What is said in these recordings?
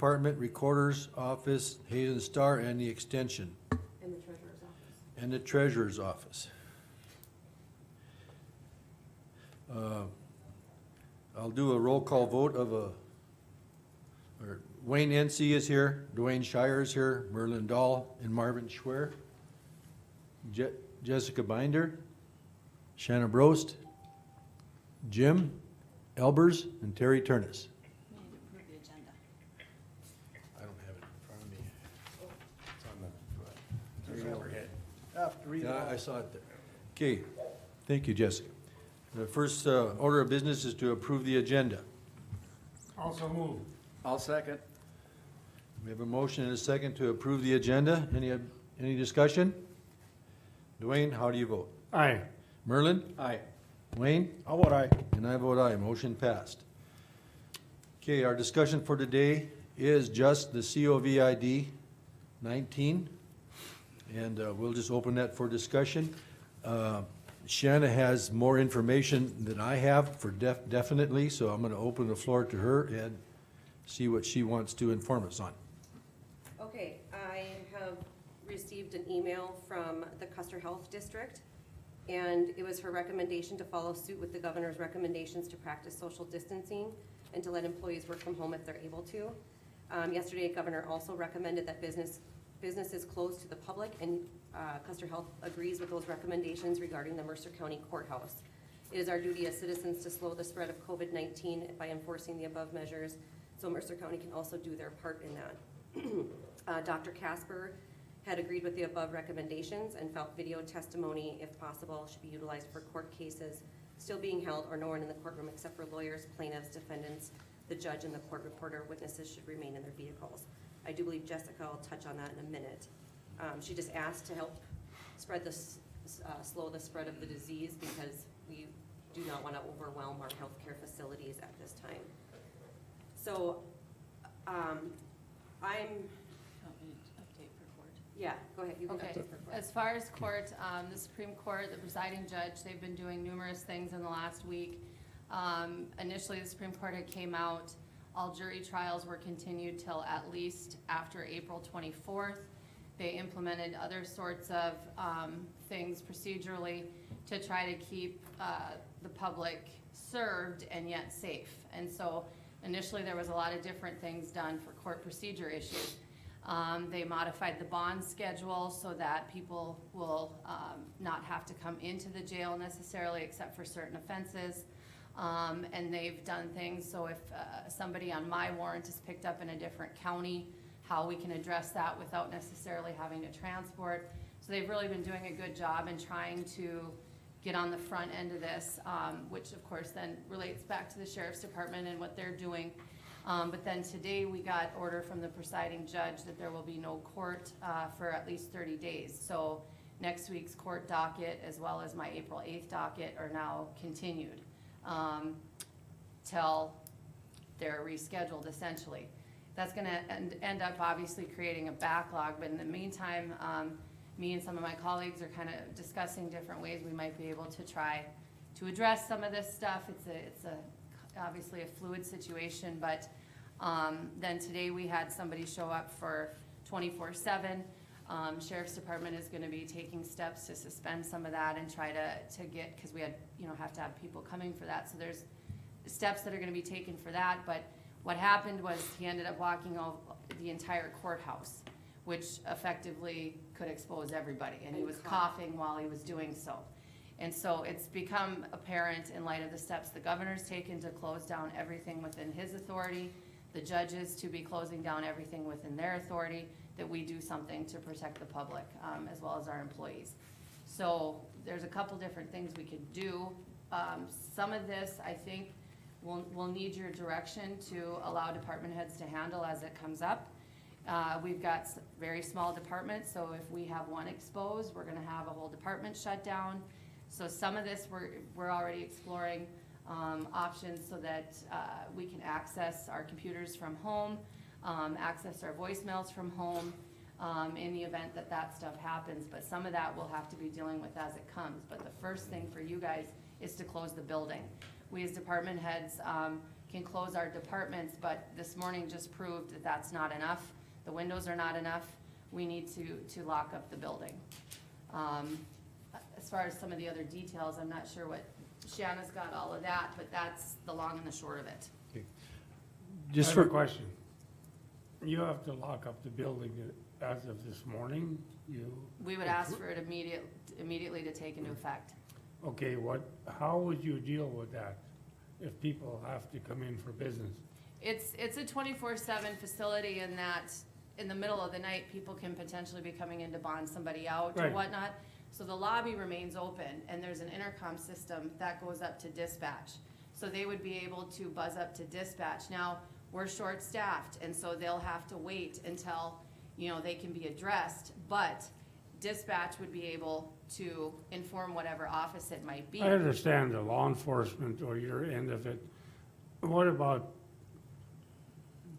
Department, Recorder's Office, Hazen Star, and the Extension, And the treasurer's office. and the Treasurer's Office. I'll do a roll call vote of Wayne NC is here, Dwayne Shire is here, Merlin Dahl, and Marvin Schwer. Jessica Binder, Shanna Brost, Jim Elbers, and Terry Turnus. We need to approve the agenda. I don't have it in front of me. It's on the overhead. Yeah, I saw it there. Okay, thank you, Jessica. The first order of business is to approve the agenda. Also move. I'll second. We have a motion and a second to approve the agenda. Any discussion? Dwayne, how do you vote? Aye. Merlin? Aye. Wayne? How about aye? And I vote aye. Motion passed. Okay, our discussion for today is just the COVID 19. And we'll just open that for discussion. Shanna has more information than I have for definitely, so I'm gonna open the floor to her and see what she wants to inform us on. Okay, I have received an email from the Custer Health District, and it was her recommendation to follow suit with the governor's recommendations to practice social distancing and to let employees work from home if they're able to. Yesterday, Governor also recommended that businesses closed to the public, and Custer Health agrees with those recommendations regarding the Mercer County Courthouse. It is our duty as citizens to slow the spread of COVID-19 by enforcing the above measures, so Mercer County can also do their part in that. Dr. Casper had agreed with the above recommendations and felt video testimony, if possible, should be utilized for court cases still being held or no one in the courtroom except for lawyers, plaintiffs, defendants, the judge, and the court reporter. Witnesses should remain in their vehicles. I do believe Jessica will touch on that in a minute. She just asked to help spread this, slow the spread of the disease because we do not want to overwhelm our healthcare facilities at this time. So, I'm, Want me to update for court? yeah, go ahead, you can Okay, update for court. as far as court, the Supreme Court, the presiding judge, they've been doing numerous things in the last week. Initially, the Supreme Court had came out, all jury trials were continued till at least after April 24th. They implemented other sorts of things procedurally to try to keep the public served and yet safe. And so initially, there was a lot of different things done for court procedure issues. They modified the bond schedule so that people will not have to come into the jail necessarily except for certain offenses. And they've done things, so if somebody on my warrant is picked up in a different county, how we can address that without necessarily having to transport. So they've really been doing a good job in trying to get on the front end of this, which of course then relates back to the Sheriff's Department and what they're doing. But then today we got order from the presiding judge that there will be no court for at least 30 days. So next week's court docket as well as my April 8th docket are now continued till they're rescheduled essentially. That's gonna end up obviously creating a backlog, but in the meantime, me and some of my colleagues are kind of discussing different ways we might be able to try to address some of this stuff. It's obviously a fluid situation, but then today we had somebody show up for 24/7. Sheriff's Department is gonna be taking steps to suspend some of that and try to get, cause we had, have to have people coming for that. So there's steps that are gonna be taken for that, but what happened was he ended up walking over the entire courthouse, which effectively could expose everybody, and he was coughing while he was doing so. And so it's become apparent in light of the steps the governor's taken to close down everything within his authority, the judges to be closing down everything within their authority, that we do something to protect the public, as well as our employees. So there's a couple different things we could do. Some of this, I think, we'll need your direction to allow department heads to handle as it comes up. We've got very small departments, so if we have one exposed, we're gonna have a whole department shut down. So some of this, we're already exploring options so that we can access our computers from home, access our voicemails from home, in the event that that stuff happens. But some of that we'll have to be dealing with as it comes. But the first thing for you guys is to close the building. We as department heads can close our departments, but this morning just proved that that's not enough. The windows are not enough. We need to lock up the building. As far as some of the other details, I'm not sure what, Shanna's got all of that, but that's the long and the short of it. Just I have a for, question. You have to lock up the building as of this morning, We would ask for it immediately to take into effect. Okay, how would you deal with that if people have to come in for business? It's a 24/7 facility in that, in the middle of the night, people can potentially be coming in to bond somebody out or Right. whatnot. So the lobby remains open, and there's an intercom system that goes up to dispatch. So they would be able to buzz up to dispatch. Now, we're short-staffed, and so they'll have to wait until, they can be addressed. But dispatch would be able to inform whatever office it might be. I understand the law enforcement or your end of it. What about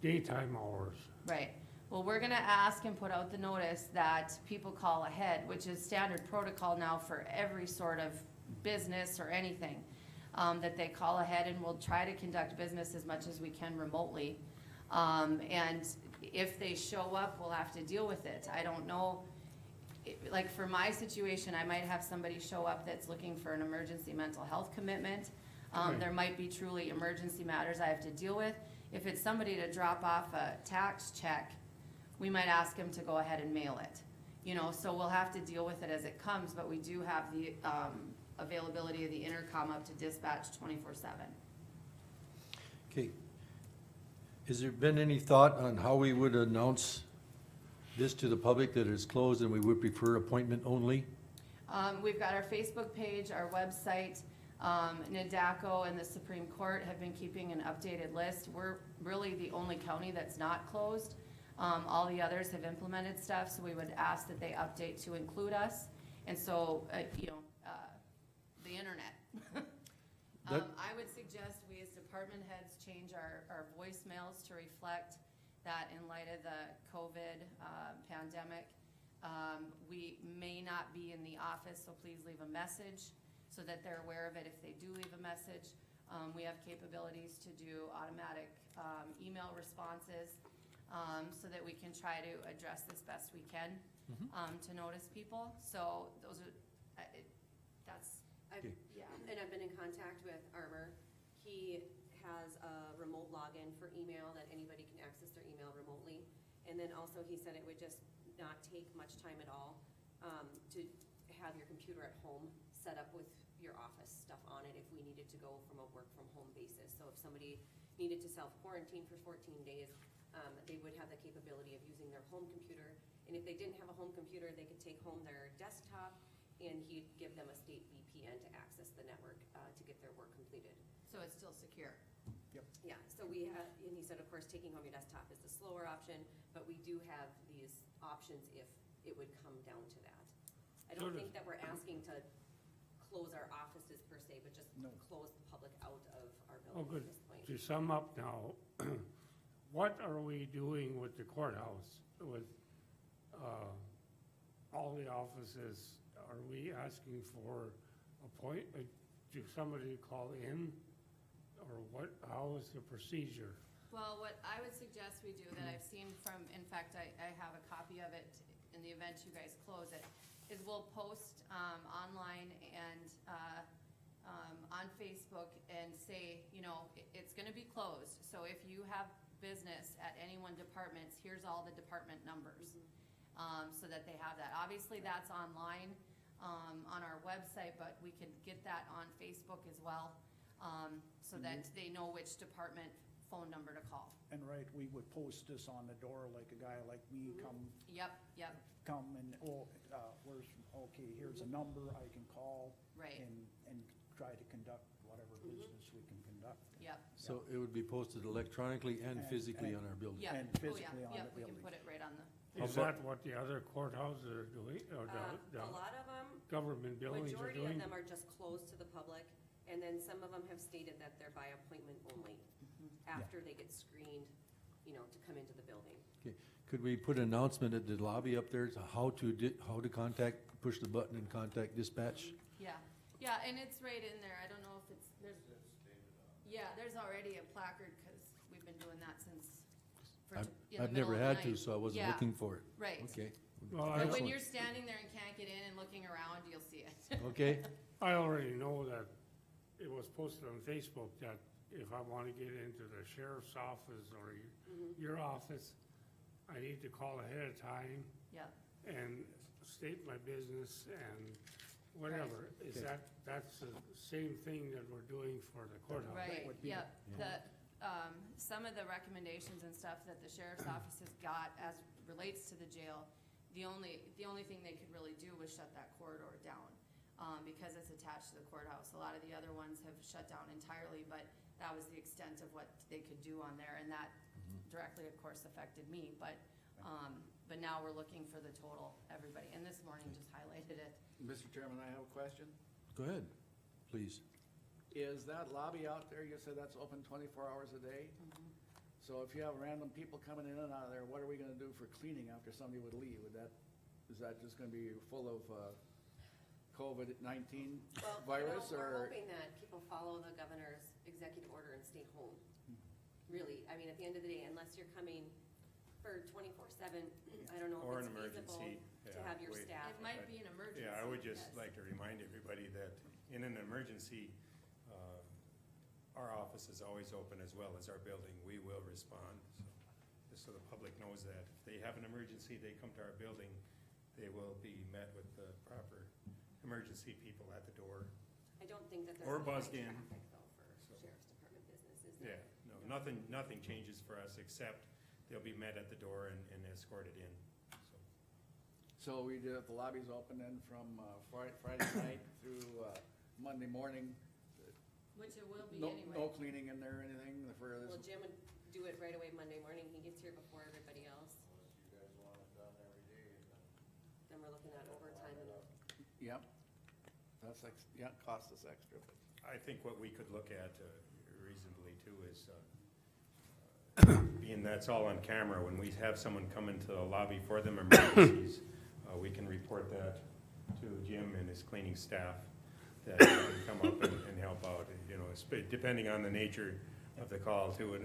daytime hours? Right. Well, we're gonna ask and put out the notice that people call ahead, which is standard protocol now for every sort of business or anything. That they call ahead, and we'll try to conduct business as much as we can remotely. And if they show up, we'll have to deal with it. I don't know, like for my situation, I might have somebody show up that's looking for an emergency mental health commitment. Right. There might be truly emergency matters I have to deal with. If it's somebody to drop off a tax check, we might ask them to go ahead and mail it. So we'll have to deal with it as it comes, but we do have the availability of the intercom up to dispatch 24/7. okay. Has there been any thought on how we would announce this to the public that it's closed and we would prefer appointment only? We've got our Facebook page, our website. NADACO and the Supreme Court have been keeping an updated list. We're really the only county that's not closed. All the others have implemented stuff, so we would ask that they update to include us. And so, the internet. I would suggest we as department heads change our voicemails to reflect that in light of the COVID pandemic. We may not be in the office, so please leave a message so that they're aware of it if they do leave a message. We have capabilities to do automatic email responses so that we can try to address this best we can to notice people. So those are, that's, Yeah, and I've been in contact with Armor. He has a remote login for email that anybody can access their email remotely. And then also he said it would just not take much time at all to have your computer at home set up with your office stuff on it if we needed to go from a work from home basis. So if somebody needed to self-quarantine for 14 days, they would have the capability of using their home computer. And if they didn't have a home computer, they could take home their desktop, and he'd give them a state VPN to access the network to get their work completed. so it's still secure. Yeah, so we have, and he said, of course, taking home your desktop is the slower option, but we do have these options if it would come down to that. I don't think that we're asking to close our offices per se, but just close the public out of our Oh, building good. at this point. To sum up now, what are we doing with the courthouse, with all the offices? Are we asking for to somebody call in, or what, how is the procedure? Well, what I would suggest we do that I've seen from, in fact, I have a copy of it in the event you guys close it, is we'll post online and on Facebook and say, it's gonna be closed. So if you have business at any one department, here's all the department numbers. So that they have that. Obviously, that's online on our website, but we can get that on Facebook as well, so that they know which department phone number to call. And right, we would post this on the door, like a guy like me come Yep, and, here's a number I can call. Right. And try to conduct whatever business we can conduct. yep, So it would be posted electronically and physically on our building. yep. And Oh, yeah, physically on yep, the we can building. put it right on the, Is that what the other courthouses are doing, or the A lot of them, government buildings are majority of doing? them are just closed to the public, and then some of them have stated that they're by appointment only, after they get screened, to come into the building. Okay, could we put an announcement at the lobby up there to how to contact, push the button and contact dispatch? yeah, and it's right in there. I don't know if it's, there's. Yeah, there's already a placard, cause we've been doing that since. for I've, in the I've never middle of had the to, night. so I wasn't Yeah. looking for it. Right. Okay. Well, But when Excellent. you're standing there and can't get in and looking around, you'll see it. Okay, I already know that it was posted on Facebook that if I wanna get into the sheriff's office or your office, I need to call ahead of time Yeah, and state my business and whatever. Is Okay. that's the same thing that we're doing for the courthouse? right, would be- yeah. Some of the recommendations and stuff that the sheriff's office has got as relates to the jail, the only thing they could really do was shut that corridor down, because it's attached to the courthouse. A lot of the other ones have shut down entirely, but that was the extent of what they could do on there, and that directly, of course, affected me, but now we're looking for the total, everybody, and this morning just highlighted it. Mr. Chairman, I have a question. go ahead, please. Is that lobby out there, you said that's open 24 hours a day? So if you have random people coming in and out of there, what are we gonna do for cleaning after somebody would leave? Is that just gonna be full of COVID-19 Well, virus we're or? hoping that people follow the governor's executive order and stay home. Really, I mean, at the end of the day, unless you're coming for 24/7, I don't know Or if an it's feasible emergency, to yeah, have your wait. staff. It might be an emergency. Yeah, I would just yes. like to remind everybody that in an emergency, our office is always open as well as our building. We will respond, so, just so the public knows that. If they have an emergency, they come to our building, they will be met with the proper emergency people at the door. I don't think that there's. Or any high buzzed in. traffic though for So- sheriff's department business, is Yeah, there? no, nothing changes for us, except they'll be met at the door and escorted in, so. So we did, the lobby's open then from Friday night through Monday morning? Which it will be No anyway. cleaning in there or anything for Well, this? Jim would do it right away Monday morning. He gets here before everybody else. Then we're looking at overtime and Yep. That's, yeah, cost us extra, but. I think what we could look at reasonably too is, being that's all on camera, when we have someone come into the lobby for them emergencies, we can report that to Jim and his cleaning staff, that can come up and help out, you know, depending on the nature of the call too. And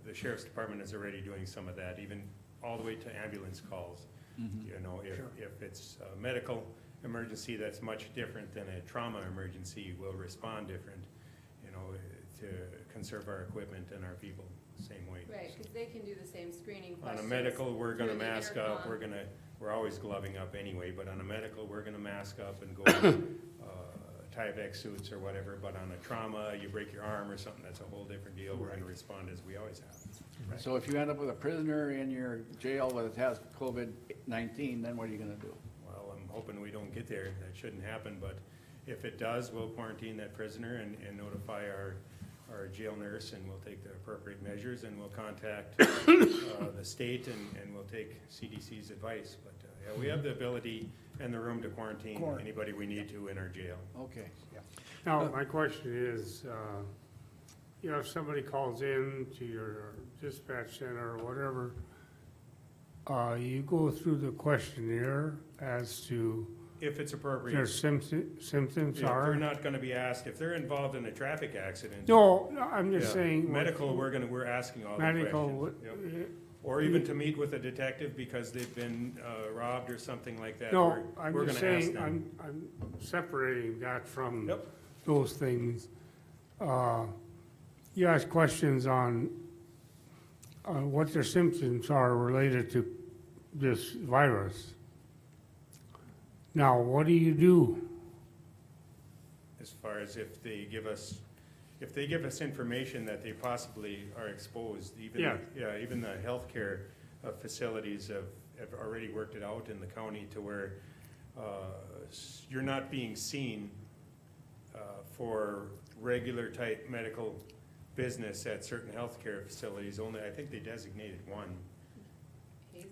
the sheriff's department is already doing some of that, even all the way to ambulance calls. You know, if it's a medical emergency that's much different than a trauma emergency, we'll respond different, you know, to conserve our equipment and our people the same way. Right, cause they can do the same screening On questions. a medical, we're gonna through the mask up, intercom. we're always gloving up anyway, but on a medical, we're gonna mask up and go, Tyvek suits or whatever, but on a trauma, you break your arm or something, that's a whole different deal, we're gonna respond as we always have. So if you end up with a prisoner in your jail that has COVID-19, then what are you gonna do? Well, I'm hoping we don't get there, that shouldn't happen, but if it does, we'll quarantine that prisoner and notify our jail nurse, and we'll take the appropriate measures, and we'll contact the state, and we'll take CDC's advice. But, yeah, we have the ability and the room to quarantine anybody we need to in our jail. Okay. Now, my question is, you know, if somebody calls in to your dispatch center or whatever, you go through the questionnaire as to If it's appropriate. their symptoms Yeah, are? they're not gonna be asked, if they're involved in a traffic accident. No, I'm just yeah, saying. Medical, we're asking all the Medical, questions. Yep. Or even to meet with a detective because they've been robbed or something like that. no, We're- I'm we're just gonna ask saying, them. I'm separating that from Yep. those things. You ask questions on what their symptoms are related to this virus. Now, what do you do? As far as if they give us information that they possibly are exposed, even, Yeah. even the healthcare facilities have already worked it out in the county to where you're not being seen for regular type medical business at certain healthcare facilities, only, I think they designated one. Hazen?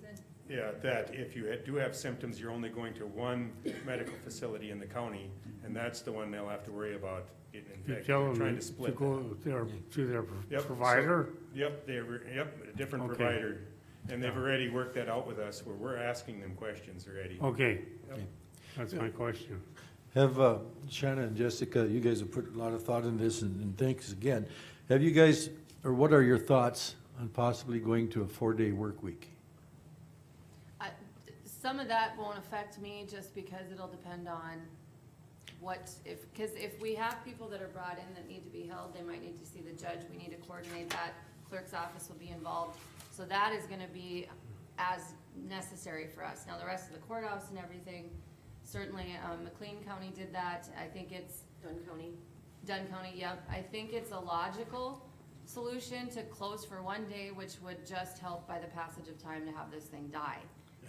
Yeah, that if you do have symptoms, you're only going to one medical facility in the county, and that's the one they'll have to worry about getting You infected. tell They're them trying to to split go that. to their Yep, so- provider? Yep, a different Okay. provider, and they've Yeah. already worked that out with us, where we're asking them questions already. Okay, Yep. that's my question. Have, Shanna and Jessica, you guys have put a lot of thought in this, and thanks again. Have you guys, or what are your thoughts on possibly going to a 4-day work week? Some of that won't affect me just because it'll depend on because if we have people that are brought in that need to be held, they might need to see the judge, we need to coordinate that, clerk's office will be involved. So that is gonna be as necessary for us. Now, the rest of the courthouse and everything, certainly, McLean County did that, I think it's Dunn County. Dunn County, yep. I think it's a logical solution to close for one day, which would just help by the passage of time to have this thing die.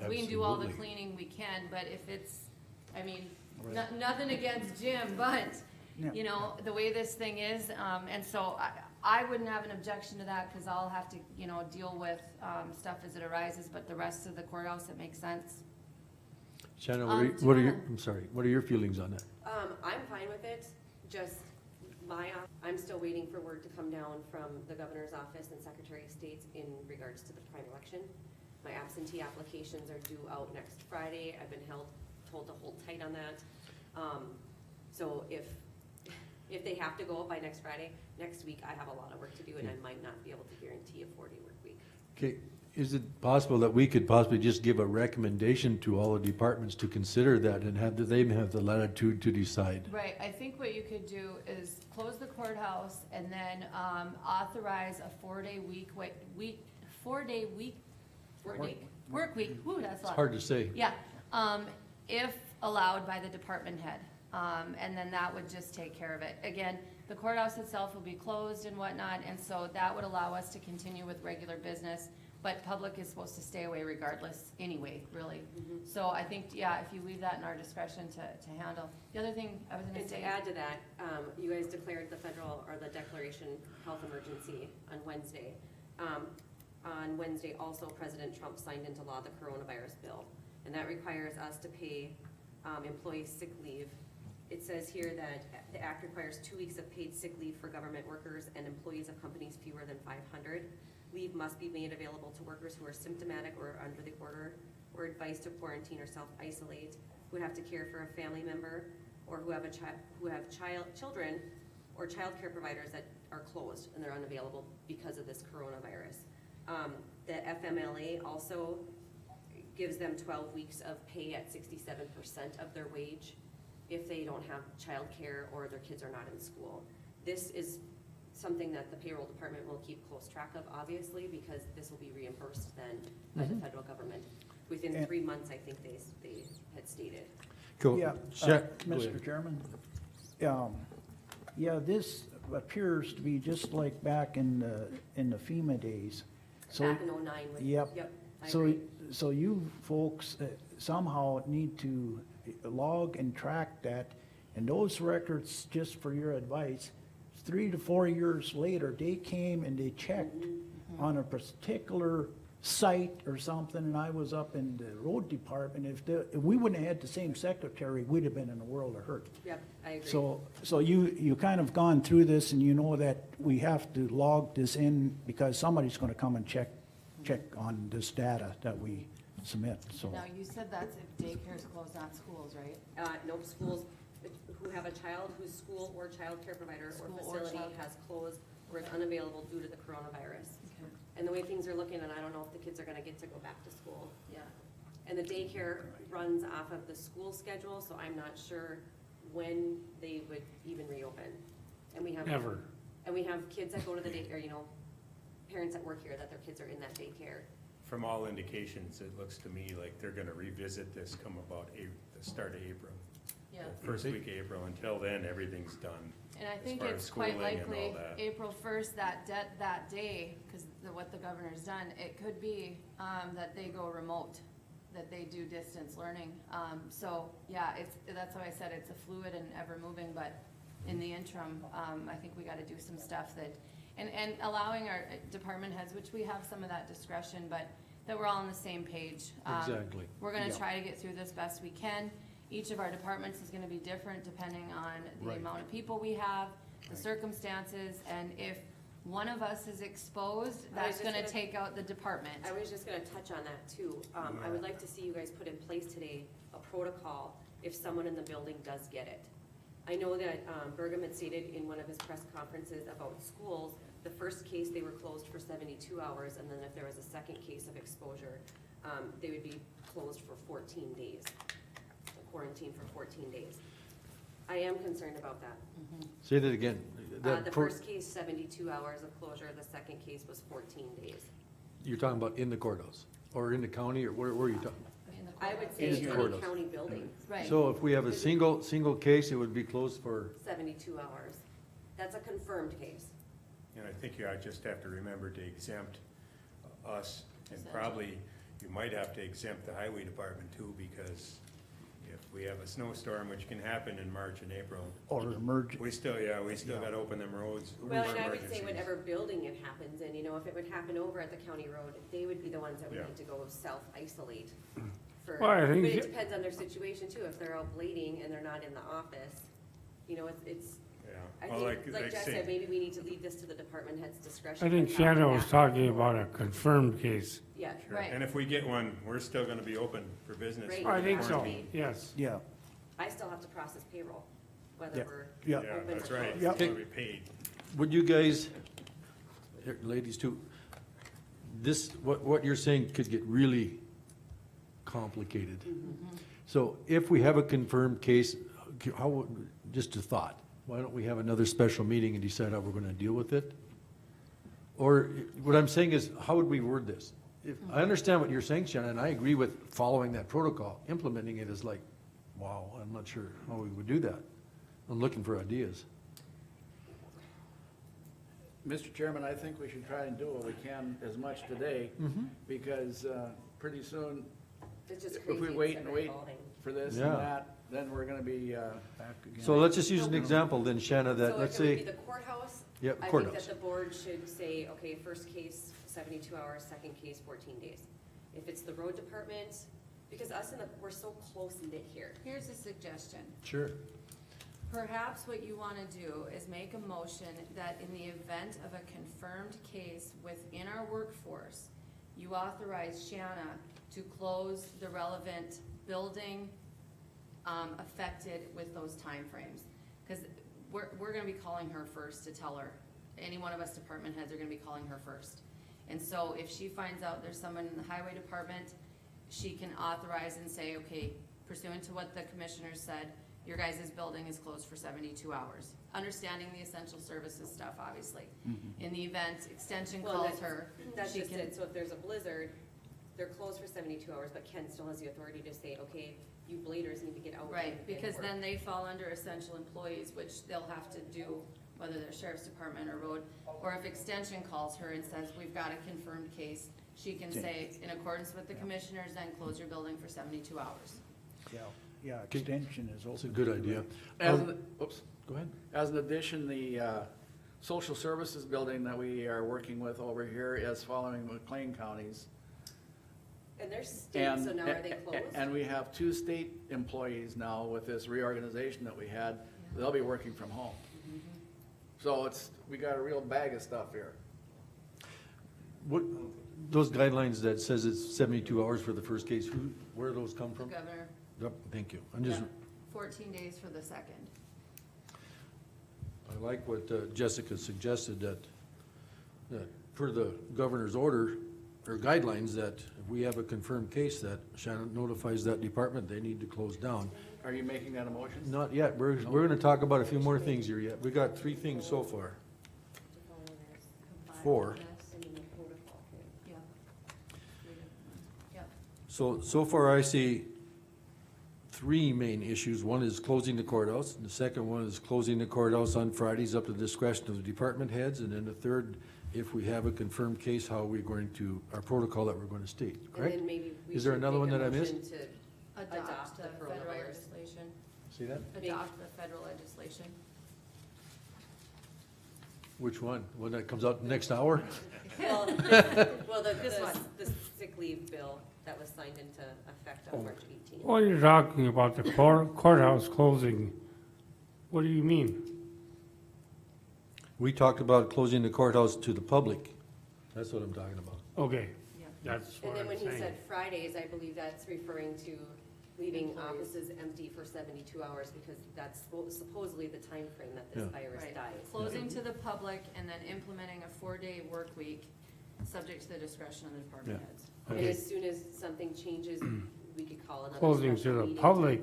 If we can do all the Absolutely. cleaning, we can, but if it's, I mean, nothing against Jim, but, Yeah. you know, the way this thing is, and so I wouldn't have an objection to that, cause I'll have to, you know, deal with, stuff as it arises, but the rest of the courthouse, it makes sense. Shannon, do you what are your, wanna- I'm sorry, what are your feelings on that? I'm fine with it, just I'm still waiting for word to come down from the governor's office and Secretary of State's in regards to the prime election. My absentee applications are due out next Friday. I've been told to hold tight on that. So if they have to go by next Friday, next week, I have a lot of work to do and I might not be able to guarantee a 4-day work week. Okay, is it possible that we could possibly just give a recommendation to all the departments to consider that and have the latitude to decide? Right, I think what you could do is close the courthouse and then, authorize a 4-day work week, whoo, that's a It's lot. hard to say. Yeah, if allowed by the department head, and then that would just take care of it. Again, the courthouse itself will be closed and whatnot, and so that would allow us to continue with regular business, but public is supposed to stay away regardless anyway, really. So I think, yeah, if you leave that in our discretion to handle. The other thing I was gonna And to say. add to that, you guys declared the federal, or the declaration health emergency on Wednesday. On Wednesday also, President Trump signed into law the coronavirus bill, and that requires us to pay employees sick leave. It says here that the act requires 2 weeks of paid sick leave for government workers and employees of companies fewer than 500. Leave must be made available to workers who are symptomatic or under the order or advised to quarantine or self-isolate, who have to care for a family member, or who have children or child care providers that are closed and they're unavailable because of this coronavirus. The FMLA also gives them 12 weeks of pay at 67% of their wage if they don't have child care or their kids are not in school. This is something that the payroll department will keep close track of, obviously, because this will be reimbursed then by the federal government. Within And- 3 months, I think they had stated. Go, Yeah, go Mr. ahead. Chairman, yeah, this appears to be just like back in the FEMA days. So, Back in '09 with, Yep. I so, agree. so you folks somehow need to log and track that, and those records, just for your advice, 3 to 4 years later, they came and they checked on a particular site or something, and I was up in the road department. If we wouldn't have had the same secretary, we'd have been in a world of hurt. Yep, I agree. So you kind of gone through this, and you know that we have to log this in because somebody's gonna come and check on this data that we submit, so. Now, you said that's if daycare's closed, not schools, right? No schools who have a child whose school or child care provider or School or facility child- has closed or is unavailable due to the coronavirus. Okay. And the way things are looking, and I don't know if the kids are gonna get to go back to school. Yeah. And the daycare runs off of the school schedule, so I'm not sure when they would even reopen. And we have. Never. And we have kids that go to the daycare, you know, parents that work here, that their kids are in that daycare. From all indications, it looks to me like they're gonna revisit this come about the start of April. Yeah. The first week of April. Until then, everything's done. And I As think far as it's quite schooling and likely all that. April 1st, that day, because what the governor's done, it could be that they go remote, that they do distance learning. So, yeah, that's why I said it's a fluid and ever-moving, but in the interim, I think we gotta do some stuff that, and allowing our department heads, which we have some of that discretion, but that we're all on the same page. Exactly. We're gonna Yeah. try to get through this best we can. Each of our departments is gonna be different depending on the Right. amount of people we have, the circumstances, and if one of us is exposed, I was that's just gonna gonna- take out the department. I was just gonna touch on that too. I would like to see you guys put in place today a protocol if someone in the building does get it. I know that Bergam had stated in one of his press conferences about schools The first case, they were closed for 72 hours, and then if there was a second case of exposure, they would be closed for 14 days, quarantined for 14 days. I am concerned about that. Say that again. The first case, 72 hours of closure, the second case was 14 days. You're talking about in the courthouse, or in the county, or where are you talking? In the I would courthouse. say In any courthouse. county building, Right. So if we have a single case, it would be closed for, 72 hours. That's a confirmed case. And I think you just have to remember to exempt us, and Essential. probably you might have to exempt the highway department too, because if we have a snowstorm, which can happen in March and April, Or emerg, we still gotta open them roads. Well, for and I would say emergencies. whatever building it happens in, you know, if it would happen over at the county road, they would be the ones that would Yeah. need to go self-isolate. For, Well, I but think it you- depends on their situation too. If they're out bleeding and they're not in the office, you know, it's, Yeah, I well, think, like Jess say- said, maybe we need to leave this to the department head's discretion. I think and talk Shannon was back. talking about a confirmed case. Yeah, Sure. Right. And if we get one, we're still gonna be open for business. Right. I think so, Quarantine. yes. yeah, I still have to process payroll, whether Yeah. we're yeah. Yeah, open that's or right, closed. Yep. it's gonna be paid. would you guys, here, ladies too, this, what you're saying could get really complicated. So if we have a confirmed case, how, just a thought, why don't we have another special meeting and decide how we're gonna deal with it? Or, what I'm saying is, how would we word this? If, I understand what you're saying, Shannon, and I agree with following that protocol. Implementing it is like, wow, I'm not sure how we would do that. I'm looking for ideas. Mr. Chairman, I think we should try and do what we can as much today, because pretty soon, It's just if crazy. we it's wait and ever wait evolving. for this Yeah. and that, then we're gonna be, Back again. So let's just use an example then, Shanna, that, let's So if it would be say, the courthouse, Yep, I think courthouse. that the board should say, okay, first case, 72 hours, second case, 14 days. If it's the road department, because us and we're so close knit here. Here's a suggestion. sure, Perhaps what you wanna do is make a motion that in the event of a confirmed case within our workforce, you authorize Shanna to close the relevant building, affected with those timeframes. Cause we're gonna be calling her first to tell her, any one of us department heads are gonna be calling her first. And so if she finds out there's someone in the highway department, she can authorize and say, okay, pursuant to what the commissioners said, your guys' building is closed for 72 hours. Understanding the essential services stuff, obviously. In the event extension Well, calls that's- her, That's she just can, it, so if there's a blizzard, they're closed for 72 hours, but Ken still has the authority to say, okay, you bladers need to get out. right, and because work. then they fall under essential employees, which they'll have to do, whether they're sheriff's department or road. Or if extension calls her and says, we've got a confirmed case, she can say, in accordance with the commissioners, then close your building for 72 hours. Yeah, extension is that's a open. good to idea. it. as an, oops, Go ahead. as an addition, the, social services building that we are working with over here is following McLean counties. And they're state, And, so now are they closed? and we have 2 state employees now with this reorganization that we had, they'll be working from home. So we got a real bag of stuff here. What, those guidelines that says it's 72 hours for the first case, where do those come The from? governor, Yep, thank you. I'm just, yeah, 14 days for the second. I like what Jessica suggested, that per the governor's order, or guidelines, that if we have a confirmed case, that Shannon notifies that department, they need to close down. Are you making that a motion? Not yet, we're gonna talk about a few more things here yet. We got 3 things so far. To follow this, Comply with 4. this. and then the protocol. Yeah. Yep. So far I see 3 main issues. One is closing the courthouse, and the second one is closing the courthouse on Fridays up to the discretion of the department heads, and then the third, if we have a confirmed case, how are we going to, our protocol that we're going to state, And correct? then maybe we Is there should another make one a that I missed? motion to Adopt Adopt the the federal coronavirus. legislation. See that? Adopt the federal legislation. Which one? One that comes out next hour? Well, This one. the sick leave bill that was signed into effect on March 18th. Well, you're talking about the courthouse closing. What do you mean? We talked about closing the courthouse to the public. That's what I'm talking about. Okay, Yeah. that's And what then I'm when he saying. said Fridays, I believe that's referring to leaving Employees. offices empty for 72 hours because that's supposedly the time frame that this Yeah. virus Right. dies. Closing to the public and then implementing a 4-day work week, subject to the discretion of the department Yeah. heads. And Okay. as soon as something changes, we could call another Closing special to the meeting. public,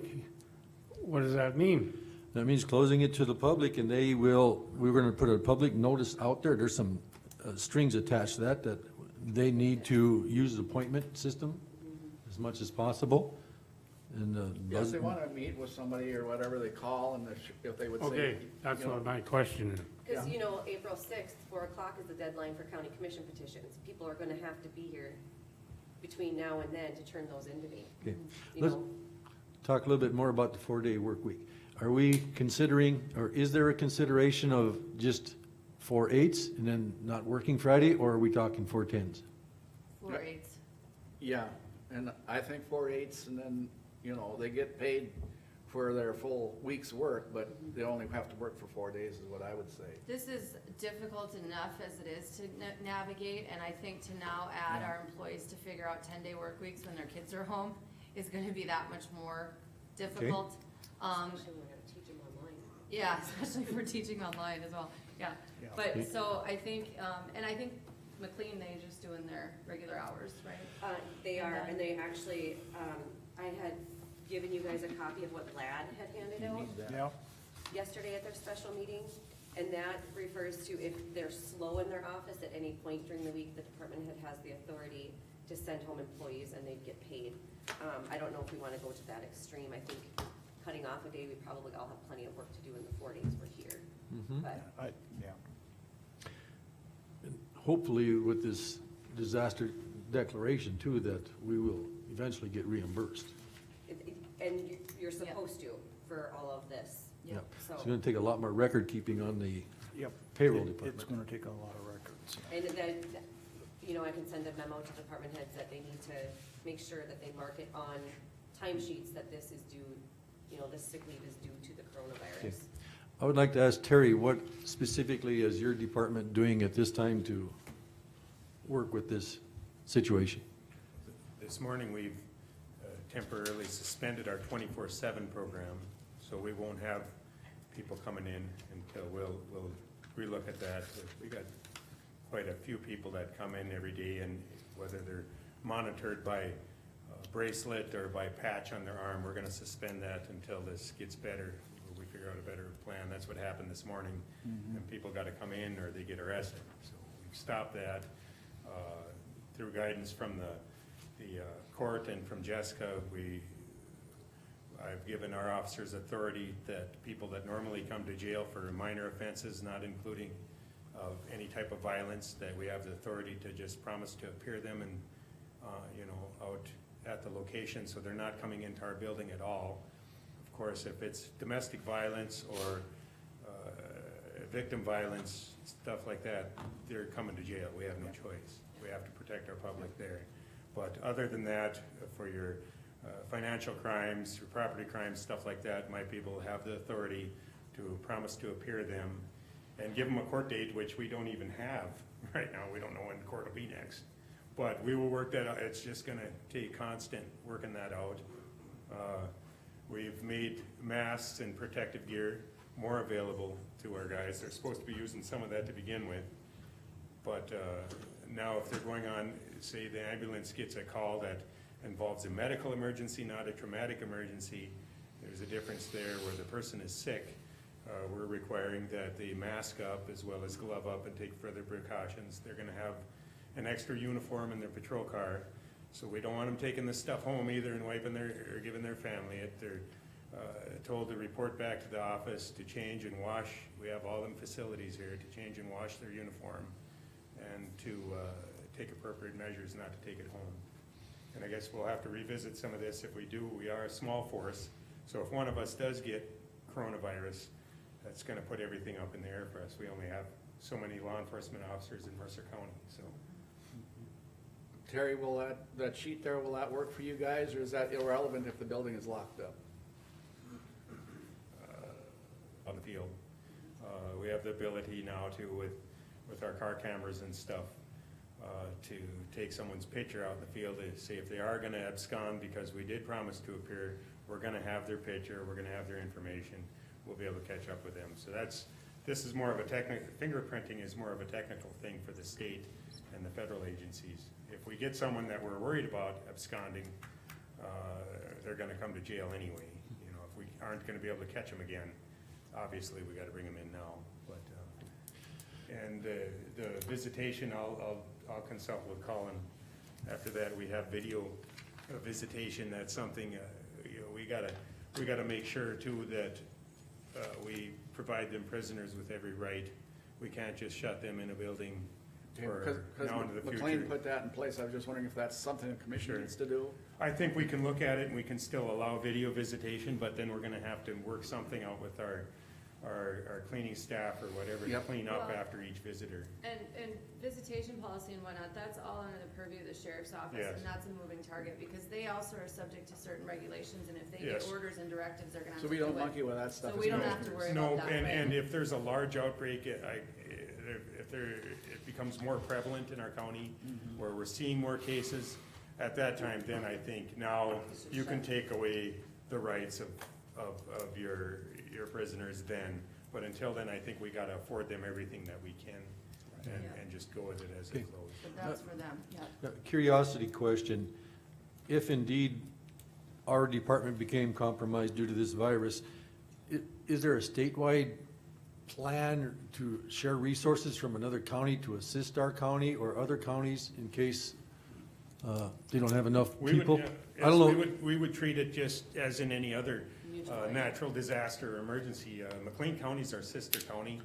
what does that mean? That means closing it to the public, and we're gonna put a public notice out there. There's some strings attached to that they need to use the appointment system as much as possible. And, Yeah, if they wanna meet with somebody or whatever, they call, and if they would say. Okay, that's you know, what my question is. Because, Yeah. you know, April 6th, 4 o'clock is the deadline for county commission petitions. People are gonna have to be here between now and then to turn those into me. Okay. You Let's know, talk a little bit more about the 4-day work week. Are we considering, or is there a consideration of just 4/8 and then not working Friday, or are we talking 4/10s? 4/8. Yeah, and I think 4/8, and then, you know, they get paid for their full week's work, but they only have to work for 4 days is what I would say. This is difficult enough as it is to navigate, and I think to now add our employees to figure out 10-day work weeks when their kids are home is gonna be that much more difficult. especially when we're gonna teach them online. Yeah, especially if we're teaching online as well, yeah. Yeah. But, so I think, and I think McLean, they just doing their regular hours, right? They And are, then- and they actually, I had given you guys a copy of what LAD had handed out Yeah, yesterday at their special meeting, and that refers to if they're slow in their office at any point during the week, the department head has the authority to send home employees and they'd get paid. I don't know if we wanna go to that extreme. I think cutting off a day, we probably all have plenty of work to do in the 4 days we're here. Mhm. But yeah. And hopefully with this disaster declaration too, that we will eventually get reimbursed. and you're supposed to for all of this, Yep. so. It's gonna take a lot more record keeping on the Yep. payroll It's department. gonna take a lot of records. yeah. And then, you know, I can send a memo to department heads that they need to make sure that they mark it on timesheets that this is due, you know, this sick leave is due to the coronavirus. I would like to ask Terry, what specifically is your department doing at this time to work with this situation? This morning, we've temporarily suspended our 24/7 program, so we won't have people coming in until we'll relook at that. We got quite a few people that come in every day, and whether they're monitored by bracelet or by patch on their arm, we're gonna suspend that until this gets better, or we figure out a better plan. That's what happened this morning, and people gotta come in or they get arrested. So we've stopped that, through guidance from the court and from Jessica. I've given our officers authority that people that normally come to jail for minor offenses, not including of any type of violence, that we have the authority to just promise to appear them and, you know, out at the location, so they're not coming into our building at all. Of course, if it's domestic violence or victim violence, stuff like that, they're coming to jail. We have no choice. We have to protect our public there. But other than that, for your financial crimes, your property crimes, stuff like that, my people have the authority to promise to appear them and give them a court date, which we don't even have right now. We don't know when court will be next. But we will work that out. It's just gonna take constant working that out. We've made masks and protective gear more available to our guys. They're supposed to be using some of that to begin with. But now if they're going on, say the ambulance gets a call that involves a medical emergency, not a traumatic emergency, there's a difference there where the person is sick. We're requiring that they mask up as well as glove up and take further precautions. They're gonna have an extra uniform in their patrol car, so we don't want them taking this stuff home either and wiping or giving their family it. They're told to report back to the office to change and wash. We have all them facilities here to change and wash their uniform and to take appropriate measures not to take it home. And I guess we'll have to revisit some of this if we do. We are a small force, so if one of us does get coronavirus, that's gonna put everything up in the air for us. We only have so many law enforcement officers in Mercer County, so. Terry, will that sheet there, will that work for you guys, or is that irrelevant if the building is locked up? On the field. We have the ability now to, with our car cameras and stuff, to take someone's picture out in the field, to say if they are gonna abscond, because we did promise to appear, we're gonna have their picture, we're gonna have their information, we'll be able to catch up with them. So this is more of a fingerprinting is more of a technical thing for the state and the federal agencies. If we get someone that we're worried about absconding, they're gonna come to jail anyway. You know, if we aren't gonna be able to catch them again, obviously, we gotta bring them in now, but, and the visitation, I'll consult with Colin. After that, we have video visitation, that's something, you know, we gotta make sure too that, we provide them prisoners with every right. We can't just shut them in a building for now into the future. McLean put that in place, I was just wondering if that's something the commission Sure. needs to do? I think we can look at it and we can still allow video visitation, but then we're gonna have to work something out with our cleaning staff or whatever to Yep. clean up Well- after each visitor. And visitation policy and whatnot, that's all under the purview of the sheriff's office, Yes. and that's a moving target, because they also are subject to certain regulations, and if they get Yes. orders and directives, they're gonna have So to we do don't it. monkey with that stuff. So as we don't commissioners. have to worry No, about that, and right? if there's a large outbreak, it becomes more prevalent in our county, where we're seeing more cases, at that time, then I think now you can take away the rights of your prisoners then. But until then, I think we gotta afford them everything that we can and just go with it as Okay. it flows. But that's for them, yeah. Curiosity question, if indeed our department became compromised due to this virus, is there a statewide plan to share resources from another county to assist our county or other counties in case they don't have enough We would, people? yeah, I don't yes, know. we would treat it just as in any other Mutual aid. natural disaster or emergency. McLean County's our sister county.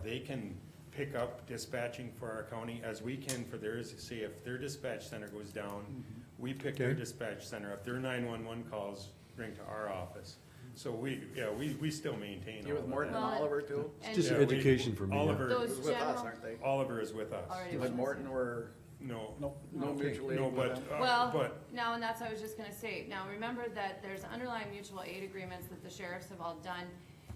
They can pick up dispatching for our county as we can for theirs. Say if their dispatch center goes down, we pick their Okay. dispatch center up. Their 911 calls bring to our office. So we still maintain You all with of Morton that. and Well, Oliver too? And Just Yeah, we- education for me. yeah. Oliver, Those With us, general- aren't they? Oliver is with us. Already But was. Morton were, No, no Okay. mutual aid no, with but, them? Well, now, and that's what I was just gonna say, now remember that there's underlying mutual aid agreements that the sheriffs have all done.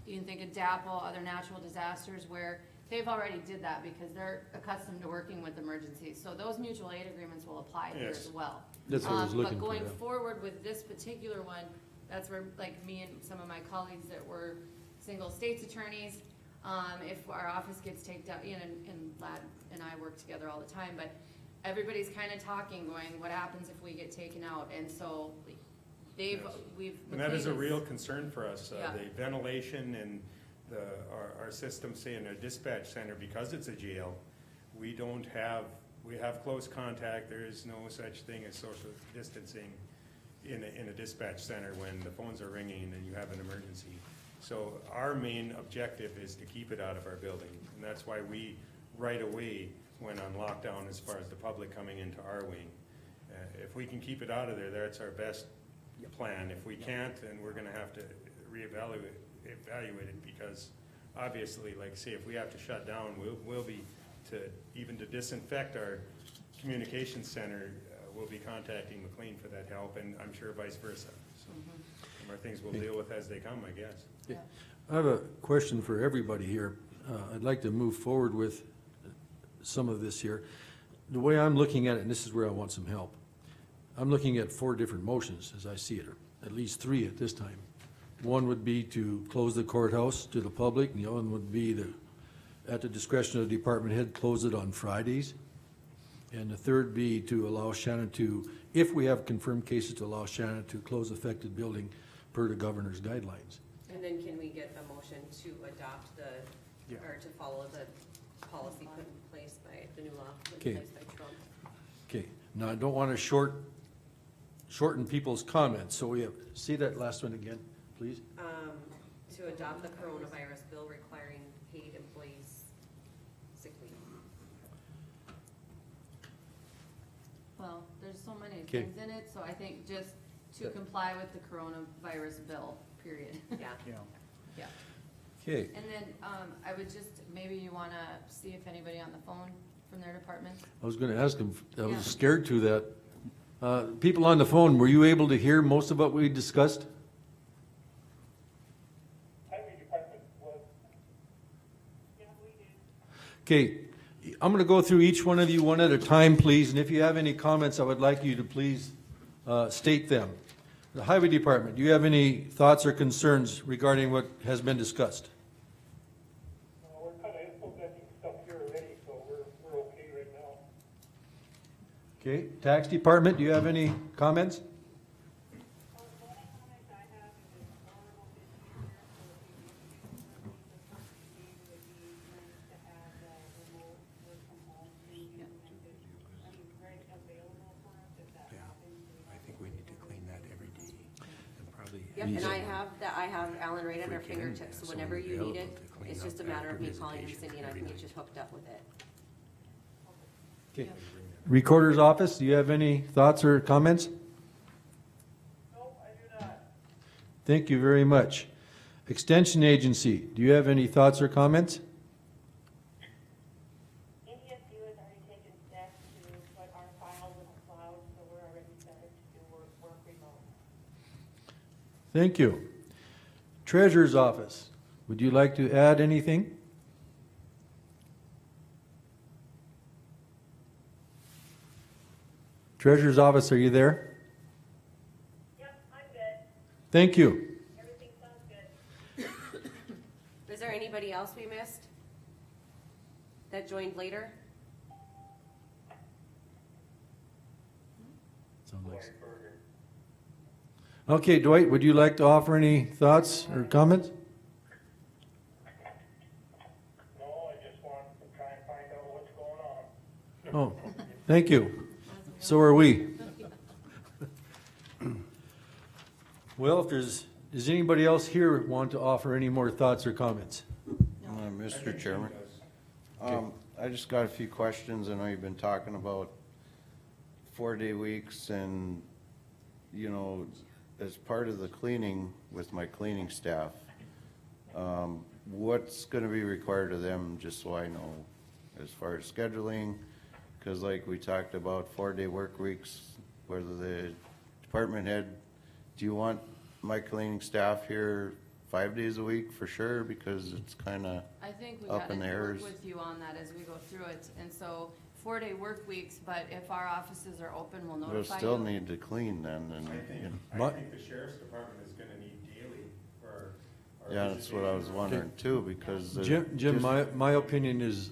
You can think of DAPL, other natural disasters, where they've already did that because they're accustomed to working with emergencies. So those mutual aid agreements will apply here Yes. as well. That's what I was looking for, But going yeah. forward with this particular one, that's where, like, me and some of my colleagues that were single states attorneys, if our office gets taken down, and Lad and I work together all the time, but everybody's kinda talking, going, what happens if we get taken out? And so Yes. we've. And that is a McLean real concern for us, Yeah. the ventilation and our system, say in a dispatch center, because it's a jail, we have close contact, there is no such thing as social distancing in a dispatch center when the phones are ringing and you have an emergency. So our main objective is to keep it out of our building, and that's why we right away went on lockdown as far as the public coming into our wing. If we can keep it out of there, that's our best plan. If we can't, then we're gonna have to evaluate it, because obviously, like say, if we have to shut down, we'll be even to disinfect our communications center, we'll be contacting McLean for that help, and I'm sure vice versa. So, some more things we'll deal with as they come, I guess. Yeah. I have a question for everybody here. I'd like to move forward with some of this here. The way I'm looking at it, and this is where I want some help, I'm looking at 4 different motions as I see it, or at least 3 at this time. One would be to close the courthouse to the public, and the other one would be at the discretion of the department head, close it on Fridays. And the third be to allow Shannon to, if we have confirmed cases, to allow Shannon to close affected building per the governor's guidelines. And then can we get a motion to adopt Yeah. or to follow the policy put in place by, the new law put Okay. in place by Trump? Okay, now I don't want to shorten people's comments, so we have, see that last one again, please? To adopt the coronavirus bill requiring paid employees sick leave. Well, there's so many Okay. things in it, so I think just to Yeah. comply with the coronavirus bill, period. Yeah. Yeah. Yeah. Okay, And then, I would just, maybe you wanna see if anybody on the phone from their department? I was gonna ask him, I Yeah. was scared to that. People on the phone, were you able to hear most of what we discussed? Okay, I'm gonna go through each one of you one at a time, please, and if you have any comments, I would like you to please state them. The Highway Department, do you have any thoughts or concerns regarding what has been discussed? We're kind of implementing stuff here already, so we're okay right now. Okay, Tax Department, do you have any comments? I think we need to clean that every day and probably. Yep, and I have Alan right at our fingertips, so whenever you need it, it's just a matter of me calling in Cindy and I can get you hooked up with it. Okay. Recorder's Office, do you have any thoughts or comments? No, I do not. Thank you very much. Extension Agency, do you have any thoughts or comments? NDSU has already taken steps to put our files in the cloud, so we're already starting to do work remote. Thank you. Treasurer's Office, would you like to add anything? Treasurer's Office, are you there? Yep, I'm good. Thank you. Everything sounds good. Is there anybody else we missed that joined later? Okay, Dwight, would you like to offer any thoughts or comments? No, I just want to try and find out what's going on. Oh, thank you. So are we. Well, if does anybody else here want to offer any more thoughts or comments? Mr. Chairman, I just got a few questions. I know you've been talking about 4-day weeks and, you know, as part of the cleaning with my cleaning staff, what's gonna be required of them, just so I know, as far as scheduling? Cause like we talked about 4-day work weeks, whether the department head, do you want my cleaning staff here 5 days a week for sure? Because it's kinda, I think we Up gotta in the work airs. with you on that as we go through it, and so 4-day work weeks, but if our offices are open, we'll we'll notify you. still need to clean then, and, you know. I think the sheriff's department is gonna need daily for our. Yeah, that's what I was wondering too, because. Jim, just- my opinion is,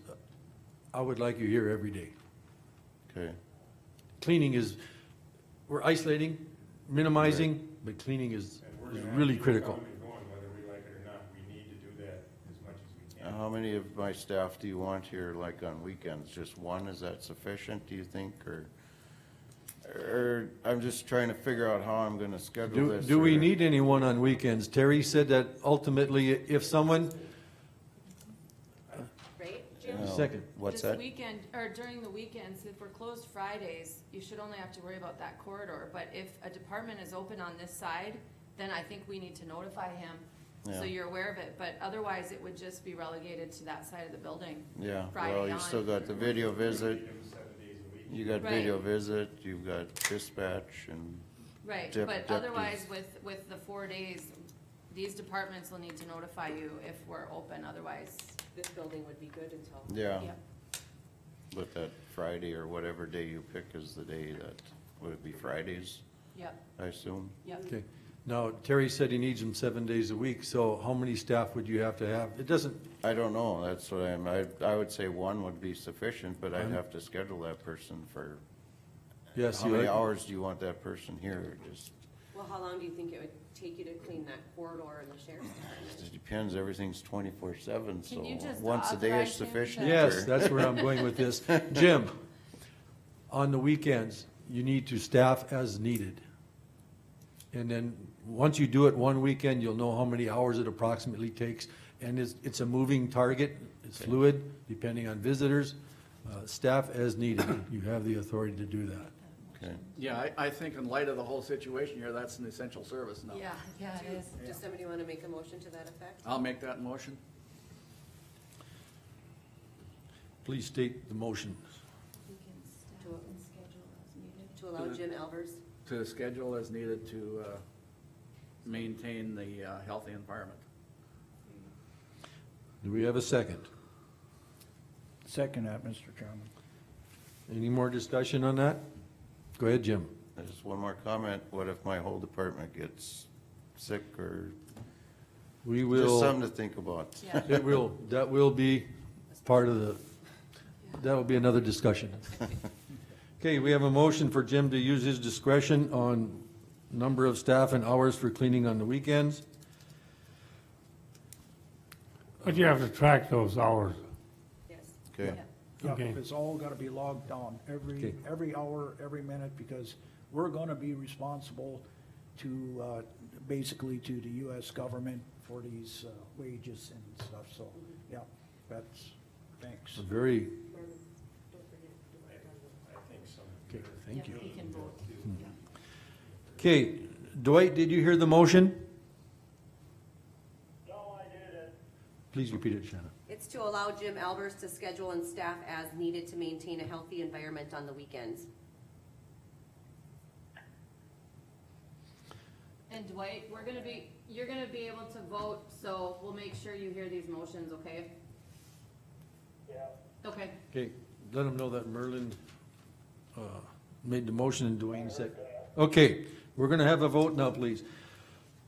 I would like you here every day. Okay, Cleaning is, we're isolating, minimizing, but cleaning is And we're gonna have really people critical. coming and going, whether we like it or not, we need to do that as much as we can. how many of my staff do you want here, like on weekends? Just one, is that sufficient, do you think, or I'm just trying to figure out how I'm gonna schedule this. Do we or- need anyone on weekends? Terry said that ultimately, if someone, Right, Jim? No. Second. What's This that? weekend, or during the weekends, if we're closed Fridays, you should only have to worry about that corridor, but if a department is open on this side, then I think we need to notify him, so Yeah. you're aware of it, but otherwise, it would just be relegated to that side of the building. Yeah, Friday well, you on. still got the video visit, Feed them 7 days a week. you got Right. video visit, you've got dispatch and, Right, Dep- but deputies. otherwise, with the 4 days, these departments will need to notify you if we're open, otherwise, This building would be good until. yeah. yep. But that Friday or whatever day you pick is the day that, would it be Fridays, Yep, I assume? yep. okay. Now, Terry said he needs them 7 days a week, so how many staff would you have to have? It doesn't, I don't know, that's what I would say one would be sufficient, but I'd have to schedule that person for, yes, how you, many hours do you want that person here? Just, Well, how long do you think it would take you to clean that corridor in the sheriff's department? it depends, everything's 24/7, so Can you just once a day authorize is him sufficient. to- yes, or- that's where I'm going with this. Jim, on the weekends, you need to staff as needed. And then, once you do it one weekend, you'll know how many hours it approximately takes. And it's a moving target, it's fluid, depending on visitors. Staff as needed, you have the authority to do that. Okay. Yeah, I think in light of the whole situation here, that's an essential service now. Yeah, yeah, it is. Does somebody wanna make a motion to that effect? I'll make that motion. Please state the motion. We can staff and schedule as needed. To allow Jim Albers? To schedule as needed to maintain the healthy environment. Do we have a second? Second that, Mr. Chairman. Any more discussion on that? Go ahead, Jim. Just one more comment, what if my whole department gets sick or, We just will, something to think about. Yeah. that will be part of the, that'll be another discussion. Okay, we have a motion for Jim to use his discretion on number of staff and hours for cleaning on the weekends. But you have to track those hours. Yes. Okay, Yeah, Okay. it's all gotta be logged down, Okay. every hour, every minute, because we're gonna be responsible to, basically to the US government for these, wages and stuff, so, yeah, that's, thanks. A very, I think so. okay, thank you. He can vote. Okay, Dwight, did you hear the motion? No, I didn't. Please repeat it, Shanna. It's to allow Jim Albers to schedule and staff as needed to maintain a healthy environment on the weekends. And Dwight, you're gonna be able to vote, so we'll make sure you hear these motions, okay? Yeah. Okay. Okay, let them know that Merlin made the motion and Dwayne said. Okay, we're gonna have a vote now, please.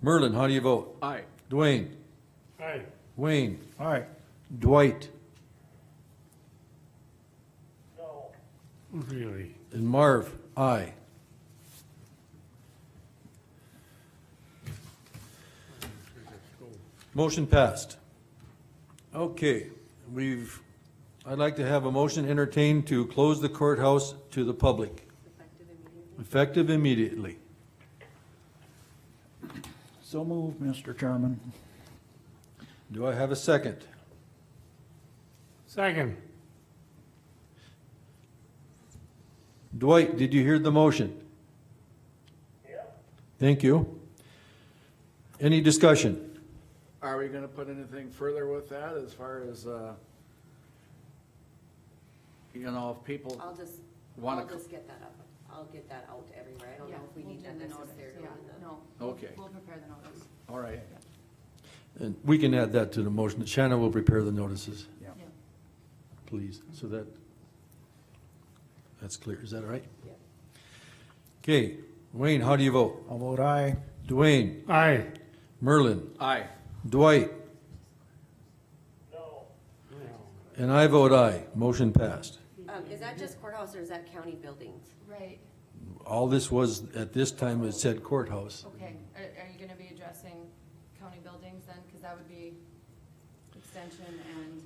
Merlin, how do you vote? Aye. Dwayne? Aye. Wayne? All right, Dwight? No. Really? And Marv? Aye. Motion passed. Okay, I'd like to have a motion entertained to close the courthouse to the public, Effective immediately. effective immediately. so moved, Mr. Chairman. Do I have a second? Second. Dwight, did you hear the motion? Yeah. Thank you. Any discussion? Are we gonna put anything further with that as far as, you know, if people, I'll just get that up. I'll get that out everywhere. I don't know if we We'll need do that the notice, necessarily. yeah, in the- no. Okay. We'll prepare the notice. all right, And we can add that to the motion. Shanna will prepare the notices, Yeah. Yeah. please, so that's clear. Is that all right? Yeah. Okay, Wayne, how do you vote? I'll vote aye. Dwayne, Aye. Merlin, aye. Dwight, No. and I vote aye. Motion passed. Is that just courthouse or is that county buildings? Right, All this was, at this time, it said courthouse. okay. Are you gonna be addressing county buildings then? Cause that would be extension and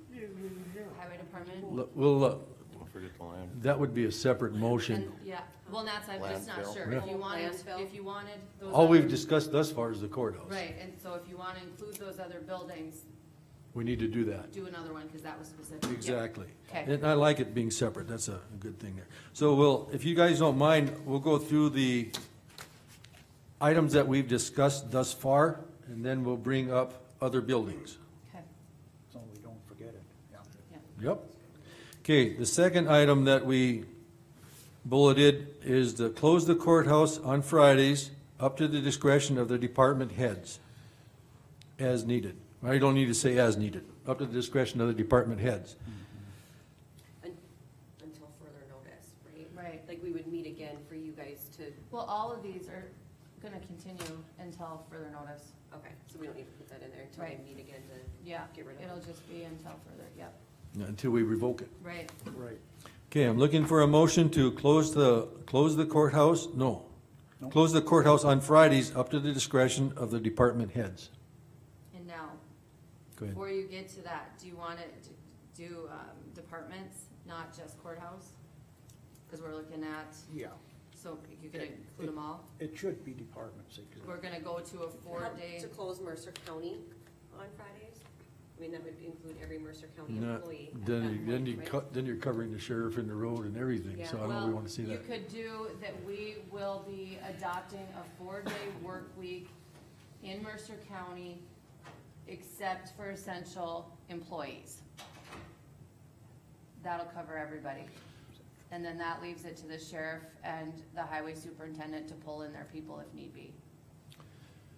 highway department. We'll, don't forget the land. that would be a separate motion. And, yeah, well, that's, I'm just not Landfill. sure. Yeah. If you wanted, Landfill. if you wanted those. All we've other- discussed thus far is the courthouse. Right, and so if you wanna include those other buildings, We need to do that. do another one, cause that was specific. Yep. Exactly. Okay. And I like it being separate, that's a good thing there. So we'll, if you guys don't mind, we'll go through the items that we've discussed thus far, and then we'll bring up other buildings. Okay, So we don't forget it, yeah. yeah. Yep. Okay, the second item that we bulleted is to close the courthouse on Fridays up to the discretion of the department heads as needed. I don't need to say as needed, up to the discretion of the department heads. Until further notice, right? Right. Like we would meet again for you guys to, Well, all of these are gonna continue until further notice. okay, so we don't need to put that in there until Right. we meet again to Yeah, get rid of it. it'll just be until further, yep, Until we revoke it. right. Right. Okay, I'm looking for a motion to close the courthouse, no. No. Close the courthouse on Fridays up to the discretion of the department heads. And now, Go ahead. before you get to that, do you want it to do, departments, not just courthouse? Cause we're looking at, Yeah, so you can include them all? it should be departments. We're gonna go to a How- 4-day, To close Mercer County on Fridays? I mean, that would include every Mercer County No, employee at Then, that you- then point, you right? cut, then you're covering the sheriff and the road and everything, so I don't know if we well, wanna see you that. could do that we will be adopting a 4-day work week in Mercer County, except for essential employees. That'll cover everybody. And then that leaves it to the sheriff and the highway superintendent to pull in their people if need be.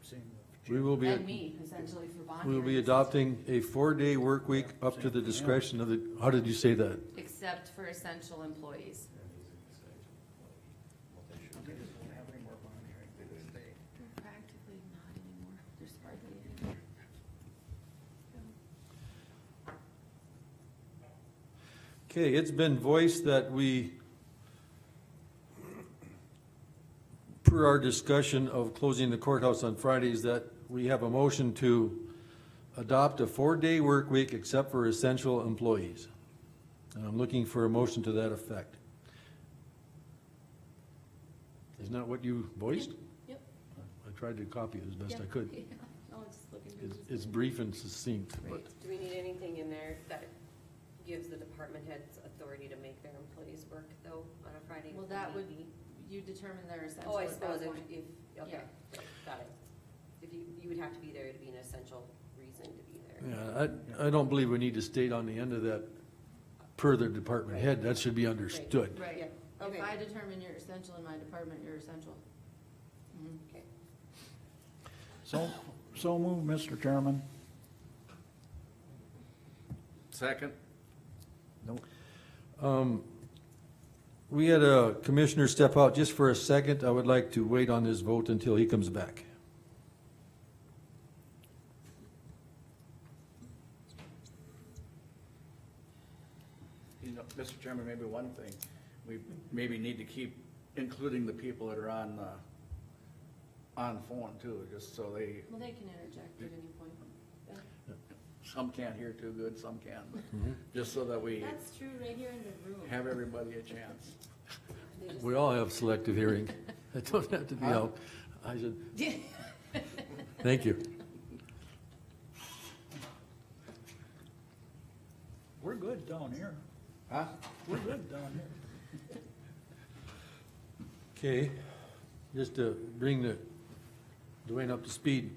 Same with We will be, And me, essentially, for bond we will be hearings. adopting a 4-day work week up to the discretion of the, how did you say that? Except for essential employees. Practically not anymore. There's hardly any. Okay, it's been voiced that we, per our discussion of closing the courthouse on Fridays, that we have a motion to adopt a 4-day work week except for essential employees. And I'm looking for a motion to that effect. Isn't that what you voiced? Yep. I tried to copy it as best I could. No, it's looking It's brief and succinct, but Do we need anything in there that gives the department heads authority to make their employees work though on a Friday? Well, if that need would, be? you determine their essential Oh, I at suppose that point. if, okay, got it. If you would have to be there to be an essential reason to be there. yeah, I don't believe we need to state on the end of that per the department head. That should be understood. Right. Yeah, If okay. I determine you're essential in my department, you're essential. Mhm. Okay. So move, Mr. Chairman. Second? We had a commissioner step out just for a second. I would like to wait on this vote until he comes back. You know, Mr. Chairman, maybe one thing, we maybe need to keep including the people that are on phone too, just so they, Well, they can interject at any point. some can't hear too good, some can, but just so that we That's true right here in the room. have everybody a chance. We all have selective hearing. I don't have to be out. I should, thank you. We're good down here. Huh? We're good down here. Okay, just to bring Dwayne up to speed.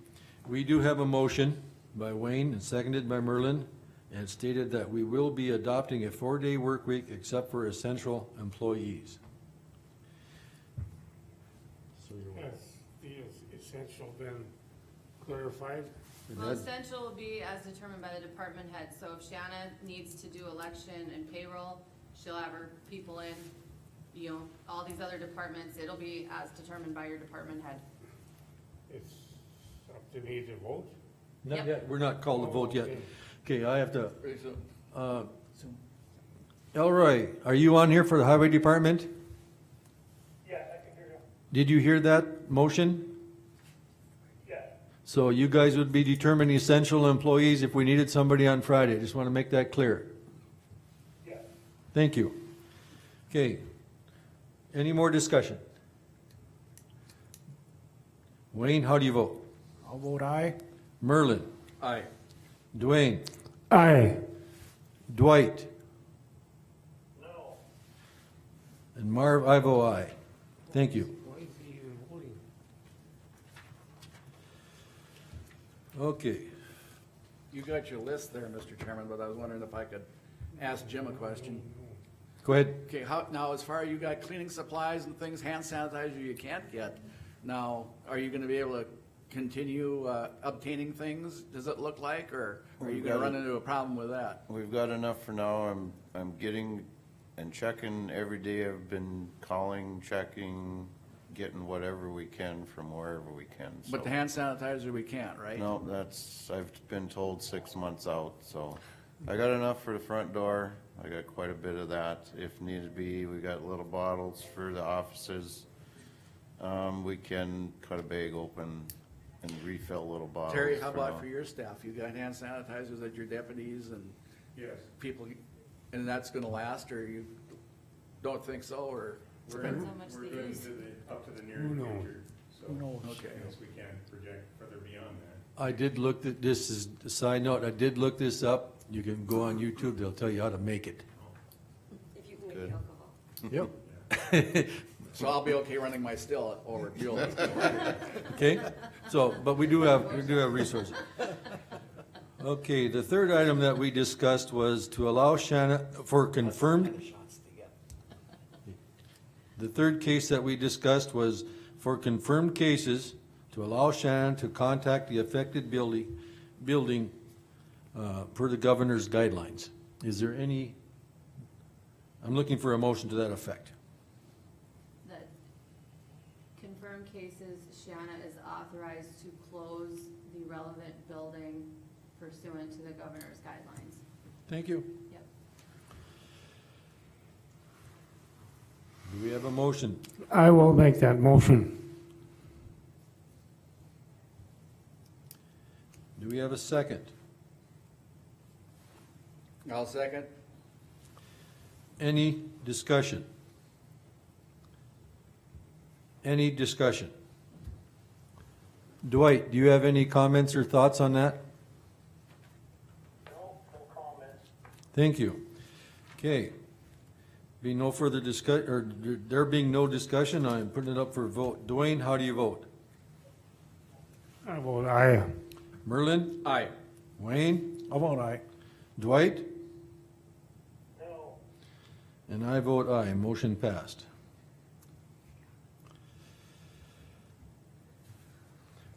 We do have a motion by Wayne and seconded by Merlin, and stated that we will be adopting a 4-day work week except for essential employees. So you're- Has the essential been clarified? Well, essential will be as determined by the department head, so if Shanna needs to do election and payroll, she'll have her people in, you know, all these other departments, it'll be as determined by your department head. It's up to me to vote? Not Yep. yet, we're not called to vote yet. Okay. Okay, I have to, Pretty soon. Elroy, are you on here for the highway department? Yes, I can hear you. Did you hear that motion? Yes. So you guys would be determining essential employees if we needed somebody on Friday. Just want to make that clear. Yes. Thank you. Okay. Any more discussion? Wayne, how do you vote? I'll vote aye. Merlin? Aye. Dwayne? Aye. Dwight? No. And Marv, I vote aye. Thank you. Why is he even voting? Okay. You got your list there, Mr. Chairman, but I was wondering if I could ask Jim a question. Go ahead. Okay, now, as far as you got cleaning supplies and things, hand sanitizer you can't get, now, are you gonna be able to continue, obtaining things, does it look like, or are you We've gonna got run it. into a problem with that? We've got enough for now. I'm getting and checking every day. I've been calling, checking, getting whatever we can from wherever we can, so. But the hand sanitizer, we can't, right? No, I've been told 6 months out, so. I got enough for the front door. I got quite a bit of that. If need be, we got little bottles for the offices. We can cut a bag open and refill little bottles. Terry, how about now. for your staff? You got hand sanitizers at your deputies and Yes. people, and that's gonna last, or you don't think so, or? We're, Depends how much we're they good use. into the, up to the near Who knows? future, so. Who knows? Okay. I guess we can't project further beyond that. I did look at this, is a side note, I did look this up. You can go on YouTube, they'll tell you how to make it. If you can make Good. alcohol. Yep. So I'll be okay running my still over Buell's. Okay, so, but we do have resources. Okay, the third item that we discussed was to allow Shanna, for confirmed. The third case that we discussed was for confirmed cases, to allow Shannon to contact the affected building per the governor's guidelines. Is there any, I'm looking for a motion to that effect. That confirmed cases, Shanna is authorized to close the relevant building pursuant to the governor's guidelines. Thank you. Yep. Do we have a motion? I will make that motion. Do we have a second? I'll second. Any discussion? Any discussion? Dwight, do you have any comments or thoughts on that? No comments. Thank you. Okay. Being no further or there being no discussion, I'm putting it up for a vote. Dwayne, how do you vote? I vote aye. Merlin? Aye. Wayne? How about I? Dwight? No. And I vote aye. Motion passed.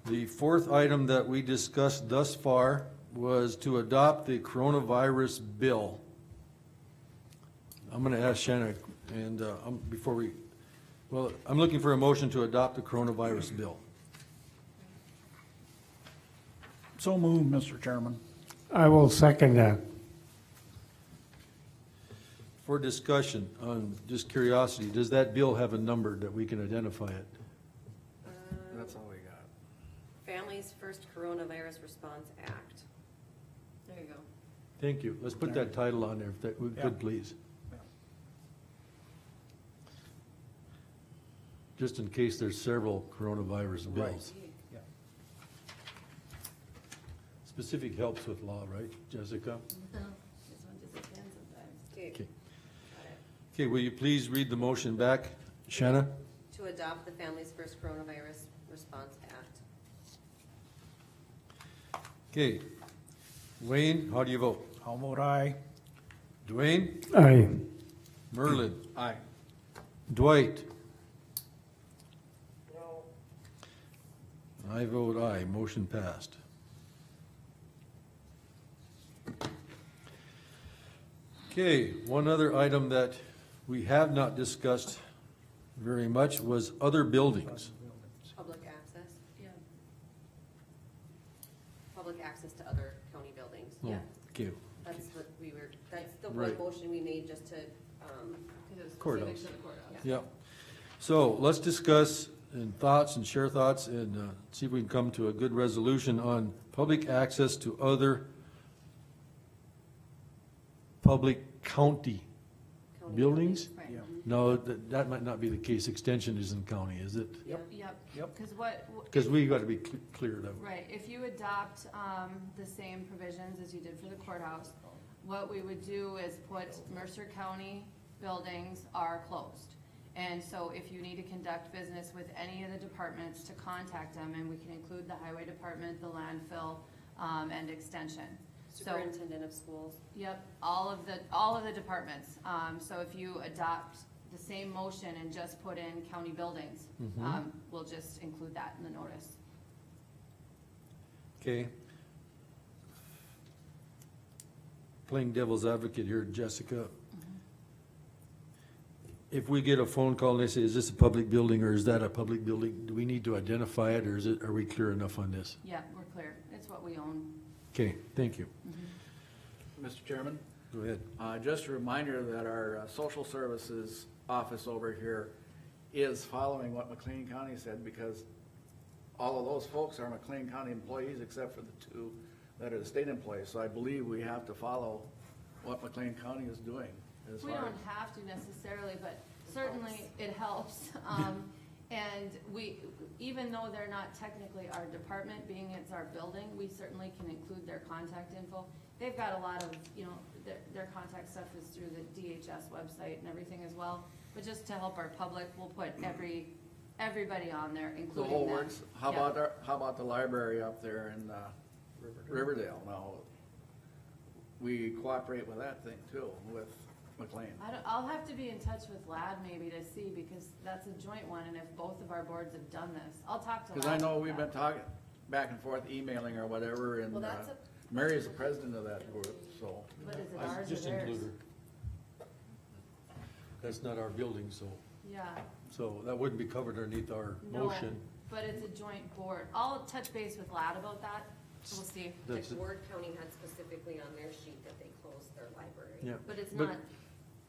The fourth item that we discussed thus far was to adopt the coronavirus bill. I'm gonna ask Shannon, and, I'm looking for a motion to adopt the coronavirus bill. So moved, Mr. Chairman. I will second that. For discussion, on just curiosity, does that bill have a number that we can identify it? That's all we got. Families First Coronavirus Response Act. There you go. Thank you. Let's put that title on there, if that we Yeah. could, please. Just in case there's several coronavirus bills. Yeah. Specific helps with law, right, Jessica? This one just depends sometimes. Okay, Okay. got it. Okay, will you please read the motion back, Shanna? To adopt the Families First Coronavirus Response Act. Okay. Wayne, how do you vote? How about I? Dwayne? Aye. Merlin? Aye. Dwight? No. I vote aye. Motion passed. Okay, one other item that we have not discussed very much was other buildings. Public access, Yeah. public access to other county buildings. Oh, Yeah. Okay, That's what we were, that's the Right. one motion we made just to, Because it was Courthouse. specific to the courthouse. yeah. So let's discuss and thoughts and share thoughts and see if we can come to a good resolution on public access to other public county county buildings. Right. Yeah. No, that might not be the case. Extension is in county, is it? Yep. Yep. Yep. Because Because we got to be clear of. right, if you adopt, the same provisions as you did for the courthouse, what we would do is put Mercer County buildings are closed. And so if you need to conduct business with any of the departments, to contact them, and we can include the highway department, the landfill, and extension. So, Superintendent of schools. yep, all of the departments. So if you adopt the same motion and just put in county buildings, we'll just include that in the notice. Okay. Playing devil's advocate here, Jessica. If we get a phone call and they say, is this a public building or is that a public building? Do we need to identify it or are we clear enough on this? Yeah, we're clear. It's what we own. Okay, thank you. Mr. Chairman, Go ahead. just a reminder that our social services office over here is following what McLean County said, because all of those folks are McLean County employees except for the two that are the state employees. So I believe we have to follow what McLean County is doing as We far don't as. have to necessarily, but certainly it helps. And we, even though they're not technically our department, being it's our building, we certainly can include their contact info. They've got a lot of, their contact stuff is through the DHS website and everything as well. But just to help our public, we'll put everybody on there, The including whole them. works. How Yeah. about the library up there in, Riverdale now? We cooperate with that thing too, with McLean. I'll have to be in touch with Lad maybe to see, because that's a joint one, and if both of our boards have done this, I'll talk to Lad. Cause I know about we've that. been talking back and forth, emailing or whatever, and Well, that's Mary is the president of that group, so. But is it I ours or just theirs? include her. That's not our building, Yeah, so that wouldn't be covered underneath our no, motion. but it's a joint board. I'll touch base with Lad about that, we'll see. That's, Like Ward County had specifically on their sheet that they closed their library. yeah, But it's But not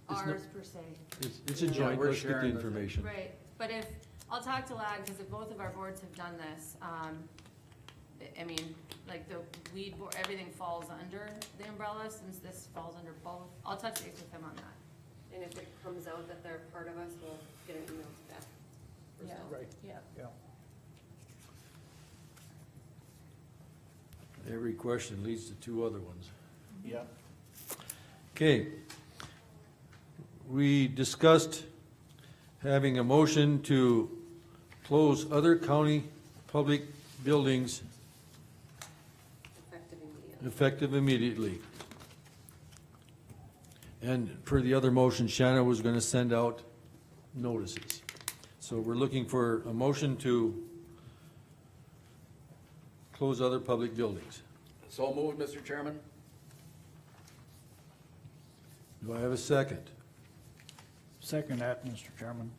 not- ours per se. it's a Yeah, joint, we're let's get the sharing the thing. information. Right, but if, I'll talk to Lad, because if both of our boards have done this, I mean, like the weed board, everything falls under the umbrella, since this falls under both. I'll touch base with him on that. And if it comes out that they're part of us, we'll get an email to Beth. Yeah. Right. Yeah. Yeah. Every question leads to two other ones. Yeah. Okay. We discussed having a motion to close other county public buildings Effective immediately. effective immediately. And per the other motion, Shanna was gonna send out notices. So we're looking for a motion to close other public buildings. So moved, Mr. Chairman. Do I have a second? Second that, Mr. Chairman.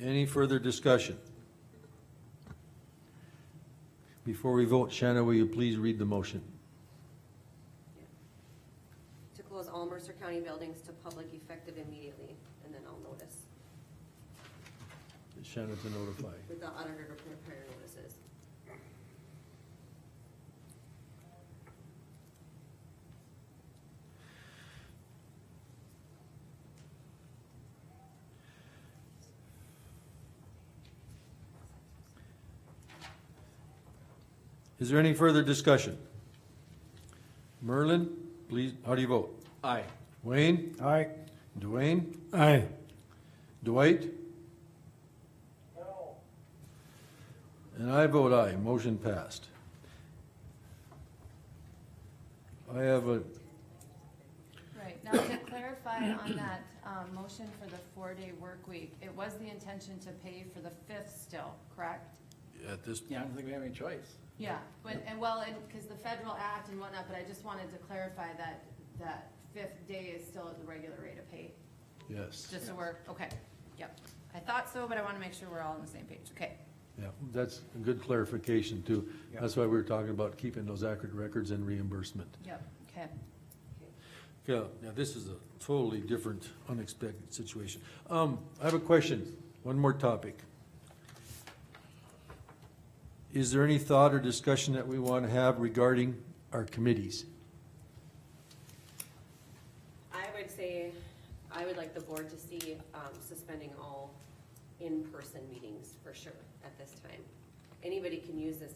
Any further discussion? Before we vote, Shanna, will you please read the motion? To close all Mercer County buildings to public effective immediately, and then I'll notice Shanna to notify. with the auditor to prepare notices. Is there any further discussion? Merlin, please, how do you vote? Aye. Wayne? Aye. Dwayne? Aye. Dwight? No, And I vote aye, motion passed. I have a, Right, now to clarify on that, motion for the 4-day work week, it was the intention to pay for the 5th still, correct? at this, Yeah, I don't think we have any choice. Yeah, but, and well, and, because the federal act and whatnot, but I just wanted to clarify that, that 5th day is still at the regular rate of pay, yes, just so we're, okay, yep. I thought so, but I wanna make sure we're all on the same page, okay. yeah, that's a good clarification too. Yeah. That's why we were talking about keeping those accurate records and reimbursement. Yep, okay. Yeah, this is a totally different, unexpected situation. I have a question, one more topic. Is there any thought or discussion that we want to have regarding our committees? I would say, I would like the board to see, suspending all in-person meetings for sure at this time. Anybody can use this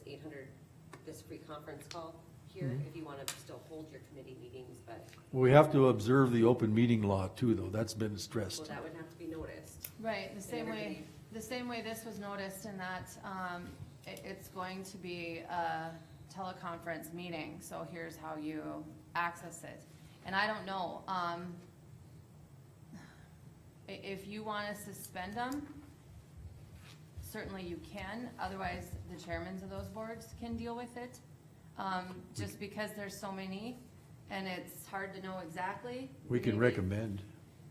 free conference call here if you wanna still hold your committee meetings, but, We have to observe the open meeting law too, though, that's been well, stressed. that would have to be noticed. Right, the same way, everybody- the same way this was noticed in that, it's going to be a teleconference meeting, so here's how you access it. And I don't know, if you wanna suspend them, certainly you can, otherwise the chairmans of those boards can deal with it. Just because there's so many, and it's hard to know exactly. We can maybe- recommend.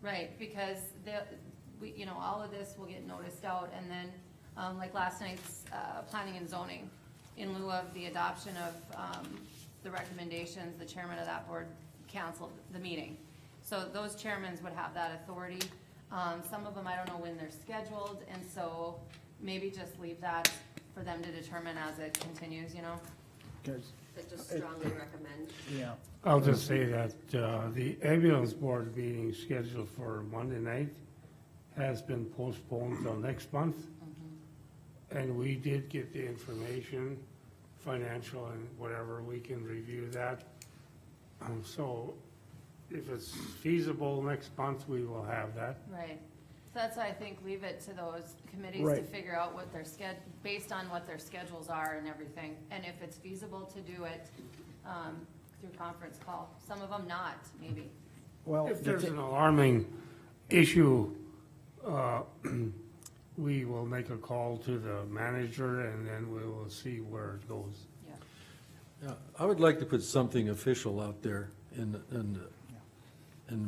Right, because all of this will get noticed out, and then, like last night's, planning and zoning, in lieu of the adoption of, the recommendations, the chairman of that board canceled the meeting. So those chairmans would have that authority. Some of them, I don't know when they're scheduled, and so maybe just leave that for them to determine as it continues, you know? 'Cause, But just strongly recommend. yeah, I'll just say that, the ambulance board meeting scheduled for Monday night has been postponed till next month. And we did get the information, financial and whatever, we can review that. So if it's feasible next month, we will have that. Right, so that's why I think leave it to those committees to Right. figure out what their based on what their schedules are and everything, and if it's feasible to do it, through conference call, some of them not, maybe. Well, If the there's thi- an alarming issue, we will make a call to the manager and then we will see where it goes. Yeah. Yeah, I would like to put something official out there and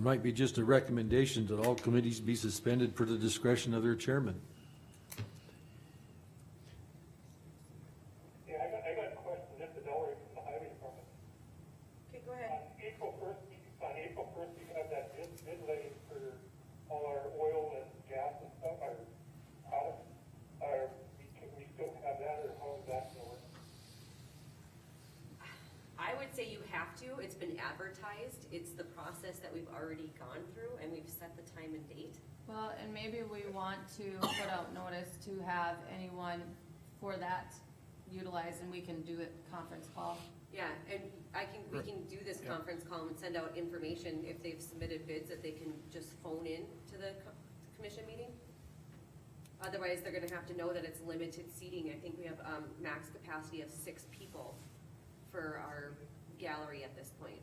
might be just a recommendation that all committees be suspended per the discretion of their chairman. Yeah, I got a question, just a dollar from the highway department. Okay, go ahead. On April first, we have that bid letting for all our oil and gas and stuff, our products. Can we still have that, or how is that gonna work? I would say you have to. It's been advertised. It's the process that we've already gone through, and we've set the time and date. Well, and maybe we want to put out notice to have anyone for that utilized, and we can do it conference call. Yeah, and we can do this conference call and send out information if they've submitted bids that they can just phone in to the commission meeting. Otherwise, they're gonna have to know that it's limited seating. I think we have, max capacity of 6 people for our gallery at this point.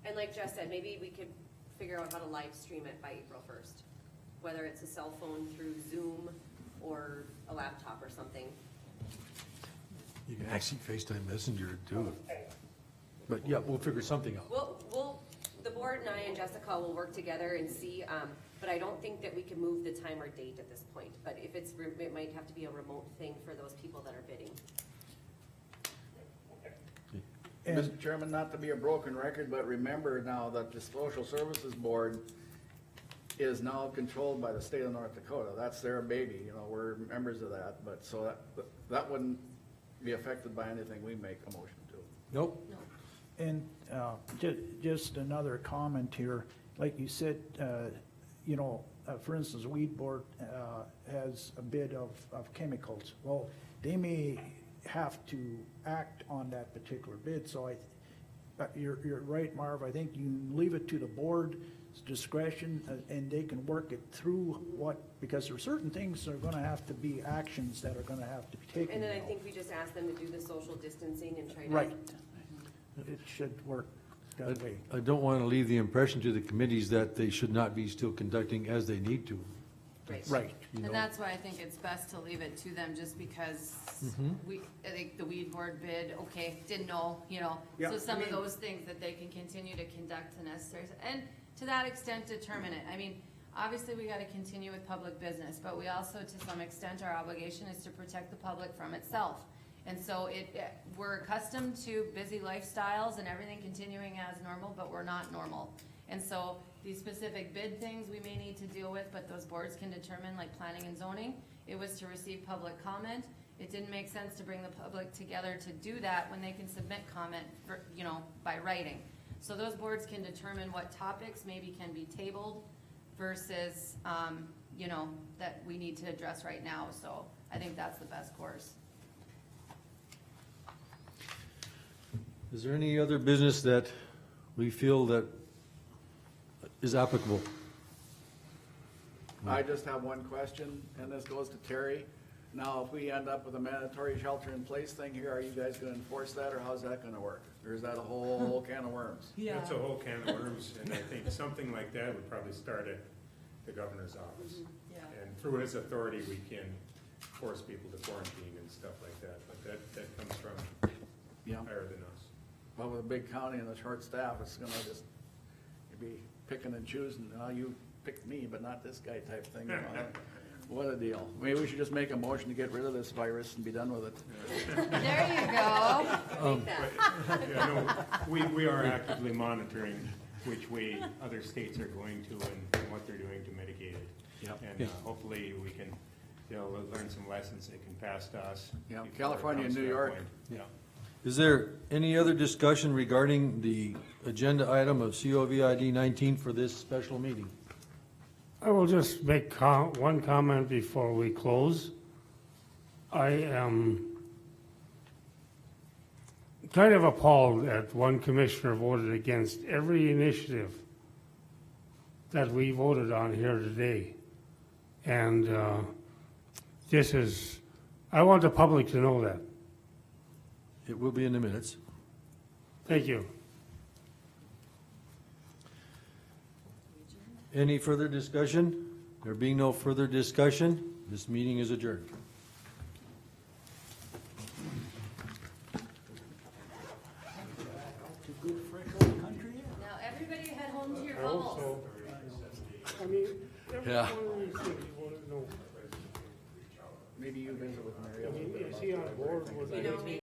And like Jess said, maybe we could figure out how to live stream it by April 1st. Whether it's a cell phone through Zoom or a laptop or something. You can actually FaceTime Messenger too. But yeah, we'll figure something out. The board and I and Jessica will work together and see, but I don't think that we can move the time or date at this point. But if it might have to be a remote thing for those people that are bidding. And- Mr. Chairman, not to be a broken record, but remember now that the Social Services Board is now controlled by the state of North Dakota. That's their baby, you know, we're members of that, but so that wouldn't be affected by anything we make a motion to. Nope. No. And just another comment here, like you said, for instance, Weed Board has a bid of chemicals. Well, they may have to act on that particular bid, so you're right, Marv, I think you leave it to the board's discretion, and they can work it through because there are certain things that are gonna have to be actions that are gonna have to be taken. And then I now. think we just ask them to do the social distancing and try to. Right. It should work that way. I don't want to leave the impression to the committees that they should not be still conducting as they need to. Right. Right. You know. And that's why I think it's best to leave it to them, just because I think the weed board bid, okay, didn't know, Yeah, so some I of mean- those things that they can continue to conduct the necessary, and to that extent, determine it. I mean, obviously, we gotta continue with public business, but we also, to some extent, our obligation is to protect the public from itself. And so we're accustomed to busy lifestyles and everything continuing as normal, but we're not normal. And so these specific bid things we may need to deal with, but those boards can determine, like planning and zoning. It was to receive public comment. It didn't make sense to bring the public together to do that when they can submit comment for, by writing. So those boards can determine what topics maybe can be tabled versus, that we need to address right now. So I think that's the best course. Is there any other business that we feel that is applicable? I just have one question, and this goes to Terry. Now, if we end up with a mandatory shelter-in-place thing here, are you guys gonna enforce that, or how's that gonna work? Or is that a whole can of worms? That's a whole can of worms, and I think something like that would probably start at the governor's office. Yeah. And through his authority, we can force people to quarantine and stuff like that, but that comes from Yeah. higher than us. Well, with a big county and a short staff, it's gonna just be picking and choosing, you picked me, but not this guy type thing. What a deal. Maybe we should just make a motion to get rid of this virus and be done with it. There you go. Make that. Yeah, no, we are actively monitoring which way other states are going to and what they're doing to mitigate it. Yep. And hopefully we can, they'll learn some lessons they can pass to us. Yeah, before it California and comes to New that York. point. Yeah. Is there any other discussion regarding the agenda item of COVID 19 for this special meeting? I will just make one comment before we close. I am kind of appalled that one commissioner voted against every initiative that we voted on here today. And I want the public to know that. It will be in the minutes. Thank you. Any further discussion? There being no further discussion, this meeting is adjourned. To good fresh old country air. Now, everybody head home to your I hope bubbles. so. I mean, every Yeah. one of these things, you wanna know, Maybe you visit with Mary. I mean, is he on board with You that? know,